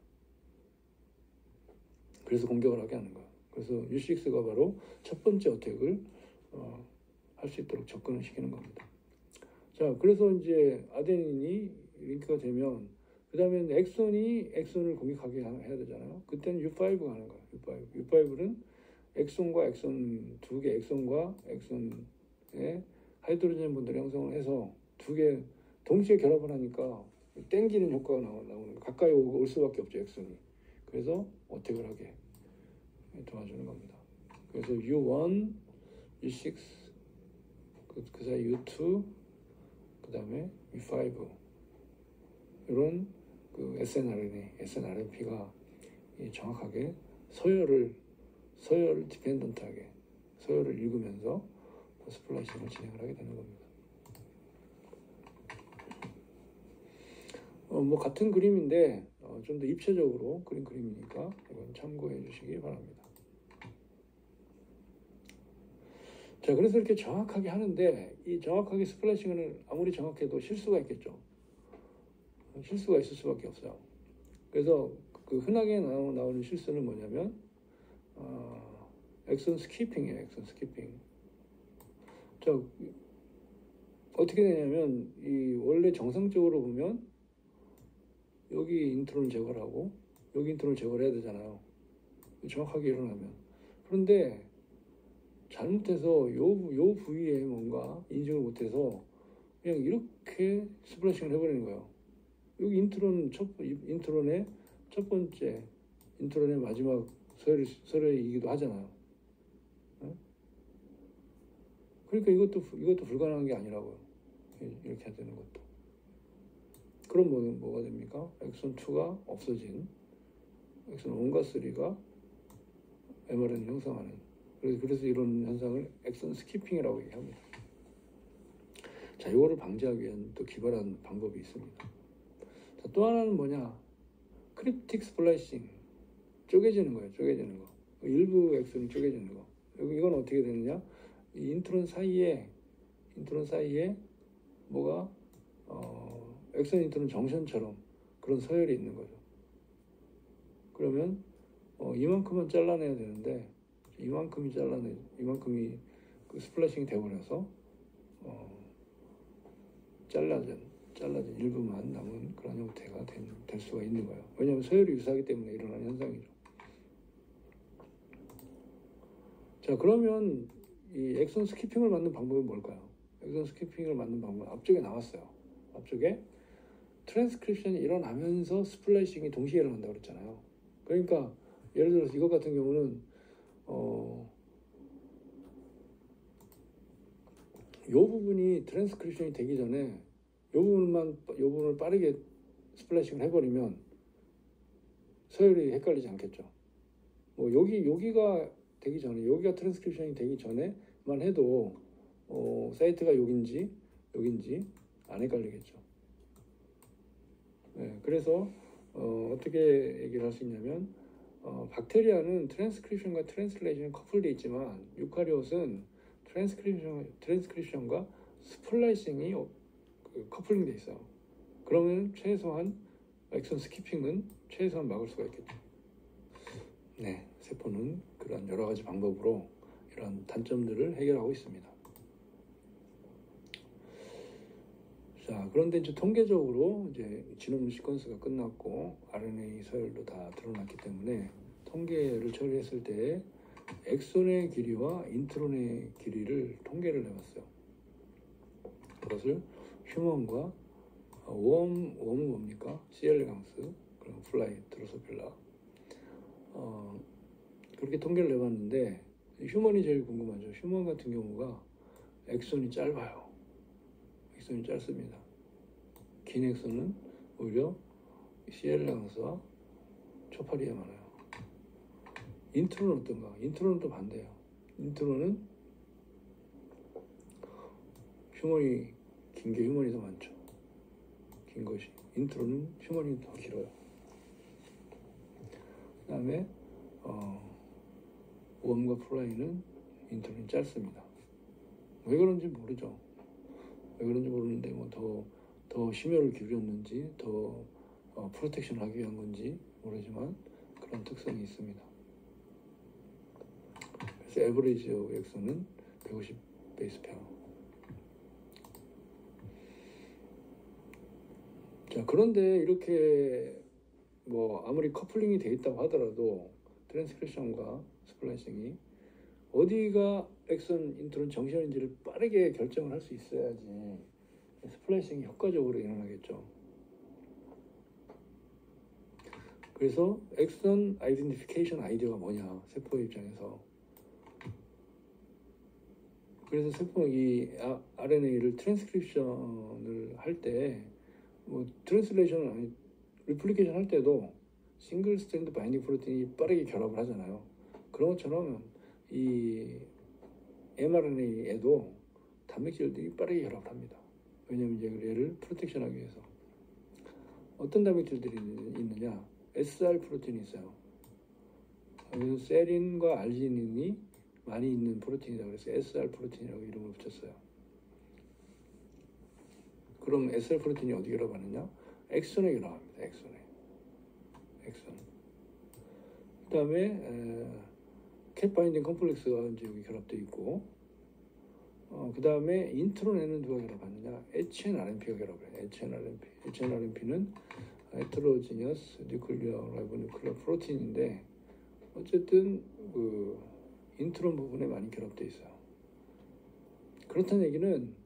그래서 공격을 하게 하는 거예요. 그래서 U6가 바로 첫 번째 어택을 할 수 있도록 접근을 시키는 겁니다. 자, 그래서 이제 아데닌이 링크가 되면 그 다음에 엑선을 공격하게 해야 되잖아요. 그때는 U5가 하는 거예요. U5는 엑선과 엑선 두 개, 엑선과 엑선의 하이드로젠 본들 형성을 해서 두 개 동시에 결합을 하니까 땡기는 효과가 나오는 거예요. 가까이 올 수밖에 없죠, 엑선이. 그래서 어택을 하게 도와주는 겁니다. 그래서 U1, U6, 그 사이 U2, 그 다음에 U5 이런 그 SNRNP가 정확하게 서열을 디펜던트하게 서열을 읽으면서 스플라이싱을 진행을 하게 되는 겁니다. 뭐 같은 그림인데 좀 더 입체적으로 그린 그림이니까 이건 참고해 주시기 바랍니다. 자, 그래서 이렇게 정확하게 하는데 이 정확하게 스플라이싱을 아무리 정확해도 실수가 있겠죠. 실수가 있을 수밖에 없어요. 그래서 그 흔하게 나오는 실수는 뭐냐면 엑선 스키핑이에요. 엑선 스키핑. 자, 어떻게 되냐면 이 원래 정상적으로 보면 여기 인트론을 제거를 하고 여기 인트론을 제거를 해야 되잖아요. 정확하게 일어나면. 그런데 잘못해서 요 부위에 뭔가 인식을 못해서 그냥 이렇게 스플래싱을 해버리는 거예요. 여기 인트론의 첫 번째, 인트론의 마지막 서열이기도 하잖아요. 네? 그러니까 이것도 불가능한 게 아니라고요. 이렇게 해야 되는 것도. 그럼 뭐가 됩니까? 엑선 2가 없어진 엑선 1과 3가 mRNA 형성하는. 그래서 이런 현상을 엑선 스키핑이라고 얘기합니다. 자, 이거를 방지하기 위한 또 기발한 방법이 있습니다. 자, 또 하나는 뭐냐? 크립틱 스플라이싱. 쪼개지는 거예요. 쪼개지는 거. 일부 엑선이 쪼개지는 거. 이건 어떻게 되느냐? 이 인트론 사이에 뭐가 엑선 인트론 정션처럼 그런 서열이 있는 거죠. 그러면 이만큼만 잘라내야 되는데 이만큼이 그 스플래싱이 돼버려서 잘라진 일부만 남은 그런 형태가 될 수가 있는 거예요. 왜냐하면 서열이 유사하기 때문에 일어나는 현상이죠. 자, 그러면 이 액션 스키핑을 만든 방법은 뭘까요? 액션 스키핑을 만든 방법은 앞쪽에 나왔어요. 앞쪽에 트랜스크립션이 일어나면서 스플래싱이 동시에 일어난다고 그랬잖아요. 그러니까 예를 들어서 이것 같은 경우는 이 부분이 트랜스크립션이 되기 전에 이 부분을 빠르게 스플래싱을 해버리면 서열이 헷갈리지 않겠죠. 뭐 여기가 되기 전에, 여기가 트랜스크립션이 되기 전에만 해도 사이트가 여긴지 안 헷갈리겠죠. 네, 그래서 어떻게 얘기를 할 수 있냐면 박테리아는 트랜스크립션과 트랜슬레이션이 커플되어 있지만 유카리ot은 트랜스크립션과 스플라이싱이 커플링되어 있어요. 그러면 최소한 액션 스키핑은 최소한 막을 수가 있겠죠. 네, 세포는 그런 여러 가지 방법으로 이런 단점들을 해결하고 있습니다. 자, 그런데 이제 통계적으로 이제 지놈 시퀀스가 끝났고 RNA 서열도 다 드러났기 때문에 통계를 처리했을 때 엑손의 길이와 인트론의 길이를 통계를 해봤어요. 그것을 휴먼과 웜은 뭡니까? C. 엘레강스, 그리고 플라이, 드로소필라 그렇게 통계를 내봤는데 휴먼이 제일 궁금하죠. 휴먼 같은 경우가 엑손이 짧아요. 엑손이 짧습니다. 긴 엑손은 오히려 C. 엘레강스와 초파리에 많아요. 인트로는 어떤가? 인트로는 또 반대예요. 인트로는 휴먼이 긴 게 휴먼이 더 많죠. 긴 것이. 인트로는 휴먼이 더 길어요. 그 다음에 웜과 플라이는 인트로는 짧습니다. 왜 그런지 모르죠. 왜 그런지 모르는데 뭐 더 심혈을 기울였는지 더 프로텍션을 하기 위한 건지 모르지만 그런 특성이 있습니다. 그래서 에버리지 엑소는 150 베이스 페어. 자, 그런데 이렇게 뭐 아무리 커플링이 돼 있다고 하더라도 트랜스크립션과 스플라이싱이 어디가 엑선 인트론 정션인지를 빠르게 결정을 할 수 있어야지 스플라이싱이 효과적으로 일어나겠죠. 그래서 엑선 아이덴티피케이션 아이디어가 뭐냐, 세포의 입장에서. 그래서 세포 이 RNA를 트랜스크립션을 할 때 뭐 트랜슬레이션은 아니 리플리케이션 할 때도 싱글 스트랜드 바인딩 프로틴이 빠르게 결합을 하잖아요. 그런 것처럼 이 mRNA에도 단백질들이 빠르게 결합을 합니다. 왜냐하면 이제 얘를 프로텍션하기 위해서. 어떤 단백질들이 있느냐? SR 프로틴이 있어요. 그래서 세린과 알지닌이 많이 있는 프로틴이다. 그래서 SR 프로틴이라고 이름을 붙였어요. 그럼 SR 프로틴이 어디 결합하느냐? 엑손에 결합합니다. 엑손. 그 다음에 캣 바인딩 컴플렉스가 이제 여기 결합되어 있고, 그 다음에 인트론에는 누가 결합하느냐? HNRMP가 결합해요. HNRMP는 헤테로지니어스 뉴클리어 라이보뉴클리어 프로틴인데 어쨌든 그 인트론 부분에 많이 결합되어 있어요. 그렇다는 얘기는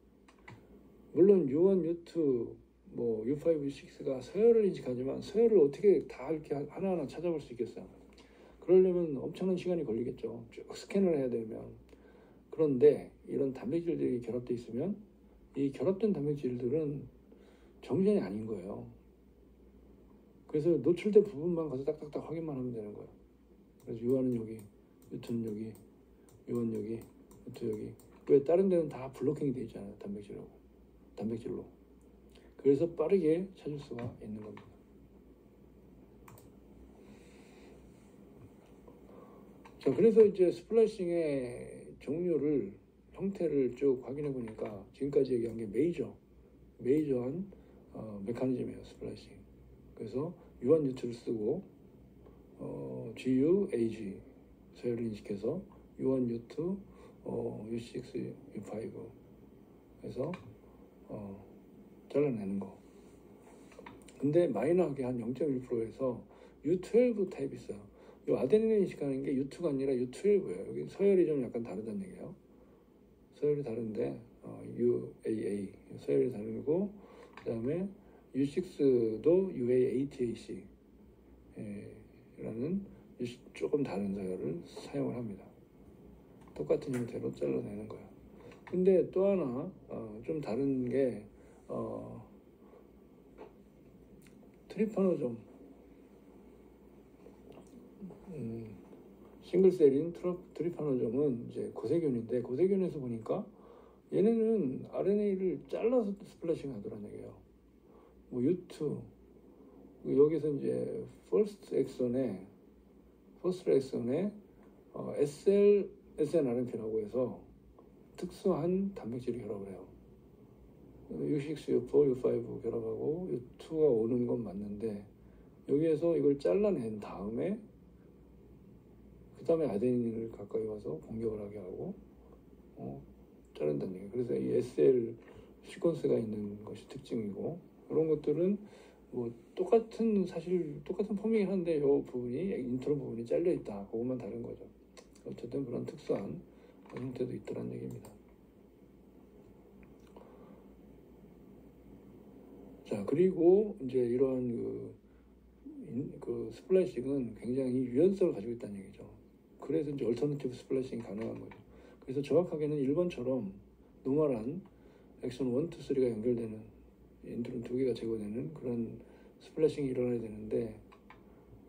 물론 U1, U2, 뭐 U5, U6가 서열을 인식하지만 서열을 어떻게 다 이렇게 하나하나 찾아볼 수 있겠어요? 그러려면 엄청난 시간이 걸리겠죠. 쭉 스캔을 해야 되면. 그런데 이런 단백질들이 결합되어 있으면 이 결합된 단백질들은 정전이 아닌 거예요. 그래서 노출된 부분만 가서 딱딱딱 확인만 하면 되는 거예요. 그래서 U1은 여기, U2는 여기, U1 여기, U2 여기. 왜 다른 데는 다 블로킹이 되어 있잖아요. 단백질로. 그래서 빠르게 찾을 수가 있는 겁니다. 자, 그래서 이제 스플라이싱의 종류를, 형태를 쭉 확인해 보니까 지금까지 얘기한 게 메이저한 메커니즘이에요. 스플라이싱. 그래서 U1, U2를 쓰고 GU, AG 서열을 인식해서 U1, U2, U6, U5 해서 잘라내는 거. 근데 마이너하게 한 0.1%에서 U12 타입이 있어요. 이 아데닌을 인식하는 게 U2가 아니라 U12예요. 여기 서열이 좀 약간 다르다는 얘기예요. 서열이 다른데 UAA 서열이 다르고, 그 다음에 U6도 UAATAC 라는 조금 다른 서열을 사용을 합니다. 똑같은 형태로 잘라내는 거예요. 근데 또 하나 좀 다른 게 트리파노점 싱글셀인 트리파노점은 이제 고세균인데, 고세균에서 보니까 얘네는 RNA를 잘라서 스플래싱 하더라는 얘기예요. 뭐 U2 여기서 이제 퍼스트 엑선에 SNRNP라고 해서 특수한 단백질이 결합을 해요. U6, U4, U5 결합하고 U2가 오는 건 맞는데, 여기에서 이걸 잘라낸 다음에 그 다음에 아데닌을 가까이 와서 공격을 하게 하고 자른다는 얘기예요. 그래서 이 SL 시퀀스가 있는 것이 특징이고, 그런 것들은 뭐 사실 똑같은 폼이긴 한데 이 부분이 인트론 부분이 잘려 있다, 그것만 다른 거죠. 어쨌든 그런 특수한 형태도 있더란 얘기입니다. 자, 그리고 이제 이러한 그 스플래싱은 굉장히 유연성을 가지고 있다는 얘기죠. 그래서 이제 얼터너티브 스플래싱이 가능한 거죠. 그래서 정확하게는 1번처럼 노멀한 엑선 1, 2, 3가 연결되는 인트론 2개가 제거되는 그런 스플래싱이 일어나야 되는데,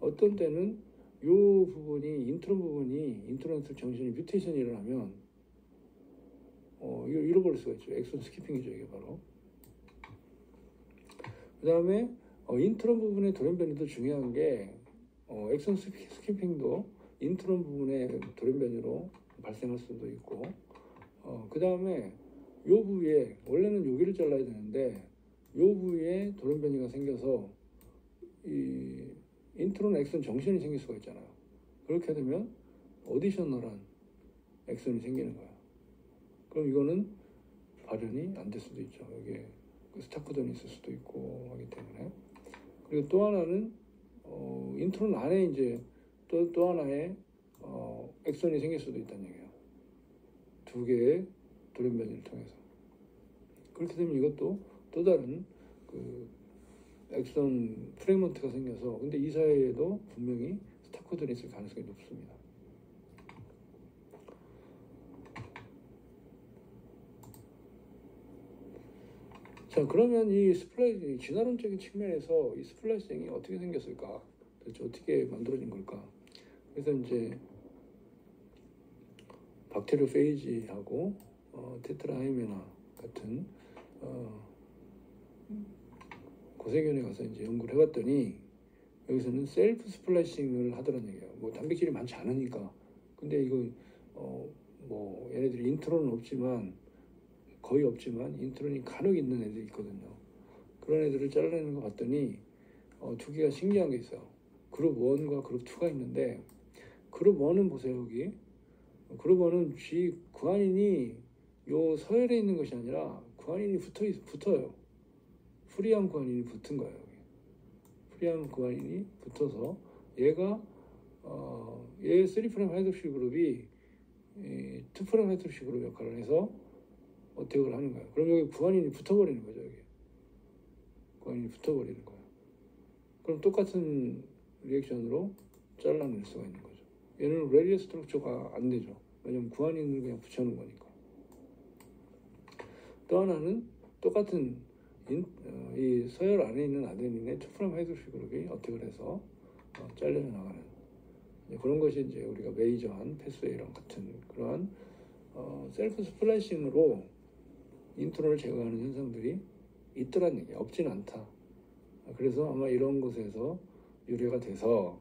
어떤 때는 이 부분이 인트론 정신이 뮤테이션이 일어나면 이걸 잃어버릴 수가 있죠. 엑선 스키핑이죠, 이게 바로. 그 다음에 인트론 부분의 돌연변이도 중요한 게 엑선 스키핑도 인트론 부분의 돌연변이로 발생할 수도 있고, 그 다음에 요 부위에 원래는 여기를 잘라야 되는데 요 부위에 돌연변이가 생겨서 이 인트론 엑선 정신이 생길 수가 있잖아요. 그렇게 되면 어디셔널한 엑선이 생기는 거예요. 그럼 이거는 발현이 안 될 수도 있죠. 여기에 스타코돈이 있을 수도 있고 하기 때문에. 그리고 또 하나는 인트론 안에 이제 또 하나의 엑선이 생길 수도 있다는 얘기예요. 두 개의 돌연변이를 통해서. 그렇게 되면 이것도 또 다른 그 엑선 프래그먼트가 생겨서, 근데 이 사이에도 분명히 스타코돈이 있을 가능성이 높습니다. 자, 그러면 이 스플라이싱, 진화론적인 측면에서 이 스플라이싱이 어떻게 생겼을까? 도대체 어떻게 만들어진 걸까? 그래서 이제 박테리오페이지하고 테트라하이메나 같은 고세균에 가서 이제 연구를 해봤더니, 여기서는 셀프 스플래싱을 하더란 얘기예요. 뭐 단백질이 많지 않으니까. 근데 이거 뭐 얘네들이 인트론은 없지만, 거의 없지만 인트론이 간혹 있는 애들이 있거든요. 그런 애들을 잘라내는 거 봤더니 두 개가 신기한 게 있어요. 그룹 1과 그룹 2가 있는데, 그룹 1은 보세요. 여기 그룹 1은 G 구안인이 요 서열에 있는 것이 아니라 구안인이 붙어요. 프리암 구안인이 붙은 거예요. 여기. 프리암 구안인이 붙어서 얘가 얘 3' 하이드록시 그룹이 2' 하이드록시 그룹 역할을 해서 어택을 하는 거예요. 그럼 여기 구안인이 붙어버리는 거죠. 여기 구안인이 붙어버리는 거예요. 그럼 똑같은 리액션으로 잘라낼 수가 있는 거죠. 얘는 레디어 스트럭처가 안 되죠. 왜냐면 구안인을 그냥 붙여놓은 거니까. 또 하나는 똑같은 이 서열 안에 있는 아데닌의 2' 하이드록시 그룹이 어택을 해서 잘려져 나가는 그런 것이 이제 우리가 메이저한 패스웨이랑 같은 그러한 셀프 스플래싱으로 인트론을 제거하는 현상들이 있더란 얘기야. 없진 않다. 그래서 아마 이런 곳에서 유래가 돼서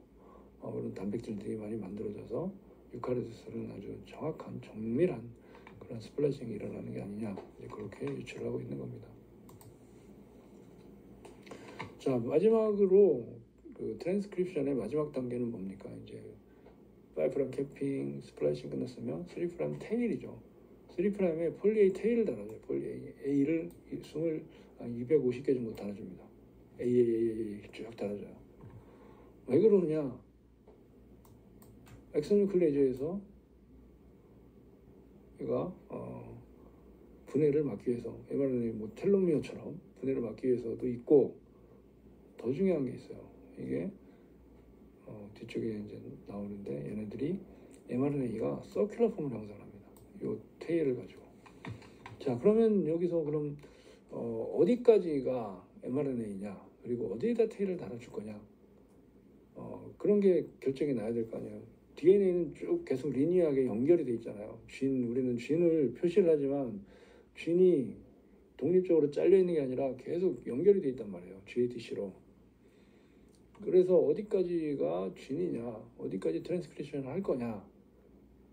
그런 단백질들이 많이 만들어져서 유카리오트스는 아주 정확한 정밀한 그런 스플래싱이 일어나는 게 아니냐, 이제 그렇게 유추를 하고 있는 겁니다. 자, 마지막으로 그 트랜스크립션의 마지막 단계는 뭡니까? 이제 5' 캐핑, 스플라이싱 끝났으면 3' 테일이죠. 3'에 폴리 A 테일을 달아줘요. 폴리 A를 250개 정도 달아줍니다. A 쭉 달아줘요. 왜 그러느냐? 엑소뉴클레이저에서 얘가 분해를 막기 위해서 mRNA 뭐 텔로미어처럼 분해를 막기 위해서도 있고, 더 중요한 게 있어요. 이게 뒤쪽에 이제 나오는데, 얘네들이 mRNA가 서큘러 폼을 형성합니다. 요 테일을 가지고. 자, 그러면 여기서 그럼 어디까지가 mRNA냐, 그리고 어디에다 테일을 달아줄 거냐, 그런 게 결정이 나야 될 거 아니에요. DNA는 쭉 계속 리니어하게 연결이 돼 있잖아요. 우리는 쥔을 표시를 하지만 쥔이 독립적으로 잘려 있는 게 아니라 계속 연결이 돼 있단 말이에요. GATC로. 그래서 어디까지가 쥔이냐, 어디까지 트랜스크립션을 할 거냐,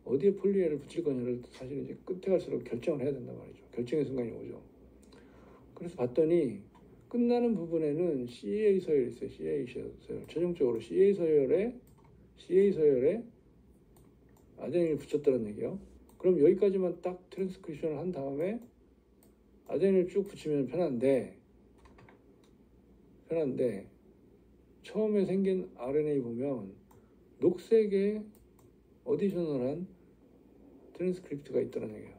어디에 폴리에를 붙일 거냐를 사실 이제 끝에 갈수록 결정을 해야 된단 말이죠. 결정의 순간이 오죠. 그래서 봤더니 끝나는 부분에는 CA 서열이 있어요. CA 서열. 최종적으로 CA 서열에 아데닌을 붙였다는 얘기예요. 그럼 여기까지만 딱 트랜스크립션을 한 다음에 아데닌을 쭉 붙이면 편한데 처음에 생긴 RNA 보면 녹색의 어디셔널한 트랜스크립트가 있다는 얘기예요.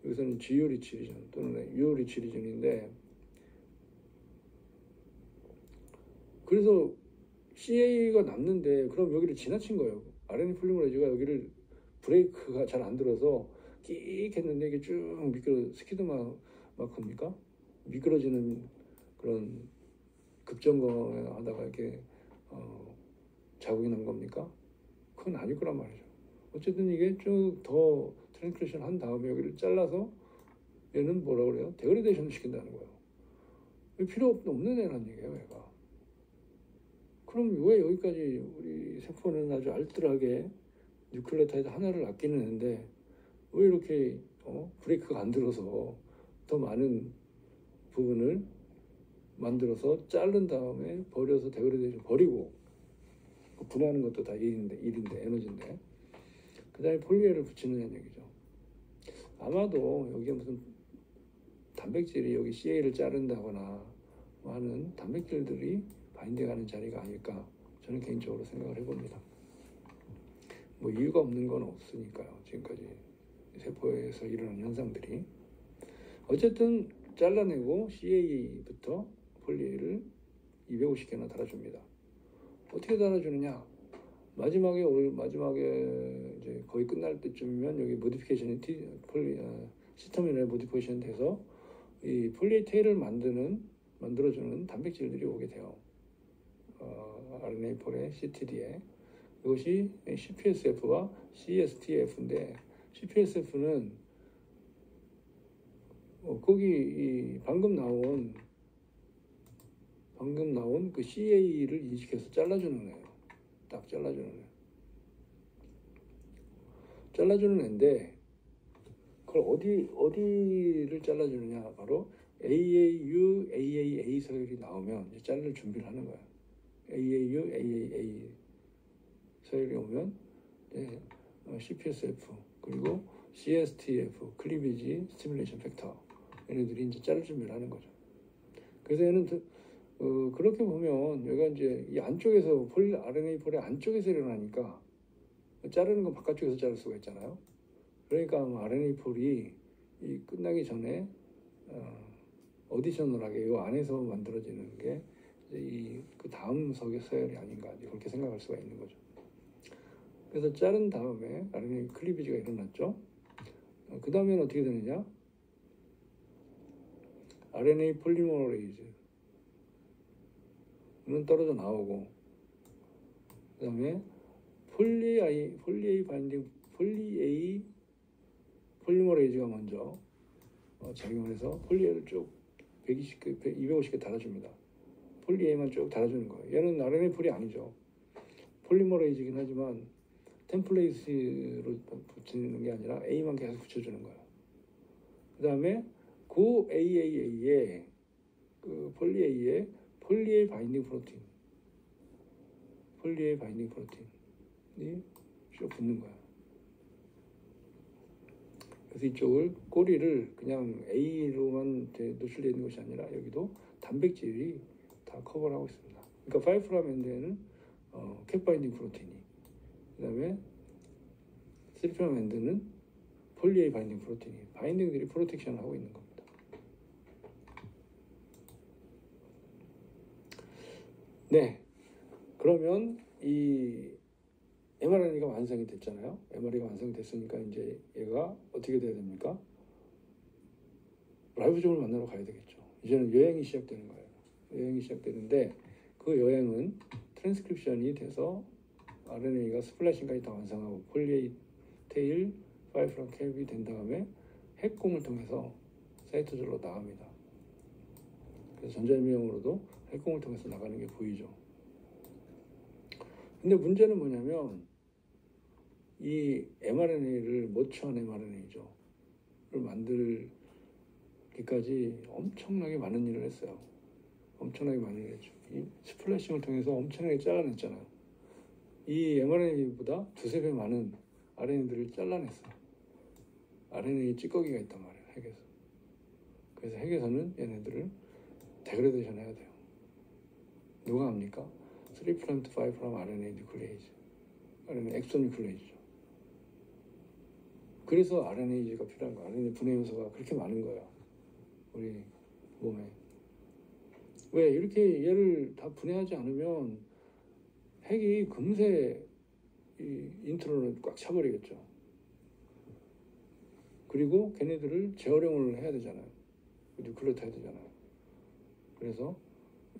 여기서는 GU-리치 리전 또는 U-리치 리전인데, 그래서 CA가 남는데 그럼 여기를 지나친 거예요. RNA 폴리머레이즈가 여기를 브레이크가 잘 안 들어서 끽 했는데 이게 쭉 스키드 마커입니까? 미끄러지는 그런 급정거하다가 이렇게 자국이 난 겁니까? 그건 아닐 거란 말이죠. 어쨌든 이게 쭉 더 트랜스크립션 한 다음에 여기를 잘라서 얘는 뭐라 그래요? 데그레데이션을 시킨다는 거예요. 필요 없는 애란 얘기예요, 얘가. 그럼 왜 여기까지 우리 세포는 아주 알뜰하게 뉴클레오타이드 하나를 아끼는 애인데 왜 이렇게 브레이크가 안 들어서 더 많은 부분을 만들어서 자른 다음에 버려서 데그레데이션 버리고, 분해하는 것도 다 일인데 에너지인데, 그 다음에 폴리에를 붙이느냐는 얘기죠. 아마도 여기에 무슨 단백질이 여기 CA를 자른다거나 하는 단백질들이 바인딩하는 자리가 아닐까, 저는 개인적으로 생각을 해봅니다. 뭐 이유가 없는 건 없으니까요. 지금까지 세포에서 일어난 현상들이. 어쨌든 잘라내고 CA부터 폴리에를 250개나 달아줍니다. 어떻게 달아주느냐? 마지막에 이제 거의 끝날 때쯤이면 여기 모디피케이션이 시스터민에 모디피케이션 돼서 이 폴리에 테일을 만들어주는 단백질들이 오게 돼요. RNA4의 CTD에. 이것이 CPSF와 CSTF인데, CPSF는 거기 방금 나온 그 CA를 인식해서 잘라주는 애예요. 딱 잘라주는 애인데, 그걸 어디를 잘라주느냐, 바로 AAU, AAA 서열이 나오면 이제 자를 준비를 하는 거야. AAU, AAA 서열이 오면 CPSF 그리고 CSTF, 클리비지 스티뮬레이션 팩터, 얘네들이 이제 자를 준비를 하는 거죠. 그래서 얘는 그렇게 보면 여기가 이제 이 안쪽에서 RNA 폴의 안쪽에서 일어나니까 자르는 건 바깥쪽에서 자를 수가 있잖아요. 그러니까 RNA 폴이 이 끝나기 전에 어디셔널하게 이 안에서 만들어지는 게 그 다음 석의 서열이 아닌가, 그렇게 생각할 수가 있는 거죠. 그래서 자른 다음에 RNA 클리비지가 일어났죠. 그 다음에는 어떻게 되느냐? RNA 폴리머레이즈는 떨어져 나오고, 그 다음에 폴리A 폴리머레이즈가 먼저 작용을 해서 폴리에를 쭉 250개 달아줍니다. 폴리에만 쭉 달아주는 거예요. 얘는 RNA 폴이 아니죠. 폴리머레이즈긴 하지만 템플레이스로 붙이는 게 아니라 A만 계속 붙여주는 거예요. 그 다음에 그 AAA에 폴리A 바인딩 프로틴, 폴리A 바인딩 프로틴이 쭉 붙는 거야. 그래서 이쪽을 꼬리를 그냥 A로만 노출되어 있는 것이 아니라 여기도 단백질이 다 커버를 하고 있습니다. 그러니까 5' 엔드에는 캡 바인딩 프로틴이, 그 다음에 3' 엔드는 폴리A 바인딩 프로틴이, 바인딩들이 프로텍션을 하고 있는 겁니다. 네, 그러면 이 mRNA가 완성이 됐잖아요. mRNA가 완성이 됐으니까 이제 얘가 어떻게 돼야 됩니까? 라이보솜을 만나러 가야 되겠죠. 이제는 여행이 시작되는 거예요. 여행이 시작되는데 그 여행은 트랜스크립션이 돼서 RNA가 스플라싱까지 다 완성하고 폴리A 테일 5' 캡이 된 다음에 핵공을 통해서 사이토졸로 나갑니다. 그래서 전자미형으로도 핵공을 통해서 나가는 게 보이죠. 근데 문제는 뭐냐면 이 mRNA를 머추한 mRNA죠. 를 만들기까지 엄청나게 많은 일을 했어요. 엄청나게 많은 일을 했죠. 이 스플래싱을 통해서 엄청나게 잘라냈잖아요. 이 mRNA보다 두세 배 많은 RNA들을 잘라냈어. RNA 찌꺼기가 있단 말이에요, 핵에서. 그래서 핵에서는 얘네들을 데그레이션 해야 돼요. 누가 합니까? 3' to 5' RNA 뉴클레이즈, RNA 엑소 뉴클레이즈죠. 그래서 RNA가 필요한 거야. RNA 분해 요소가 그렇게 많은 거야, 우리 몸에. 왜 이렇게 얘를 다 분해하지 않으면 핵이 금세 이 인트론을 꽉 차버리겠죠. 그리고 걔네들을 재활용을 해야 되잖아요. 뉴클레이트 해야 되잖아요. 그래서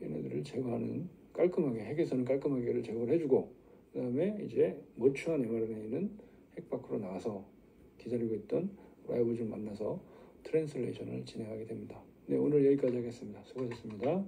얘네들을 제거하는, 깔끔하게, 핵에서는 깔끔하게 얘를 제거를 해주고, 그 다음에 이제 머추한 mRNA는 핵 밖으로 나가서 기다리고 있던 라이보솜을 만나서 트랜슬레이션을 진행하게 됩니다. 네, 오늘 여기까지 하겠습니다. 수고하셨습니다.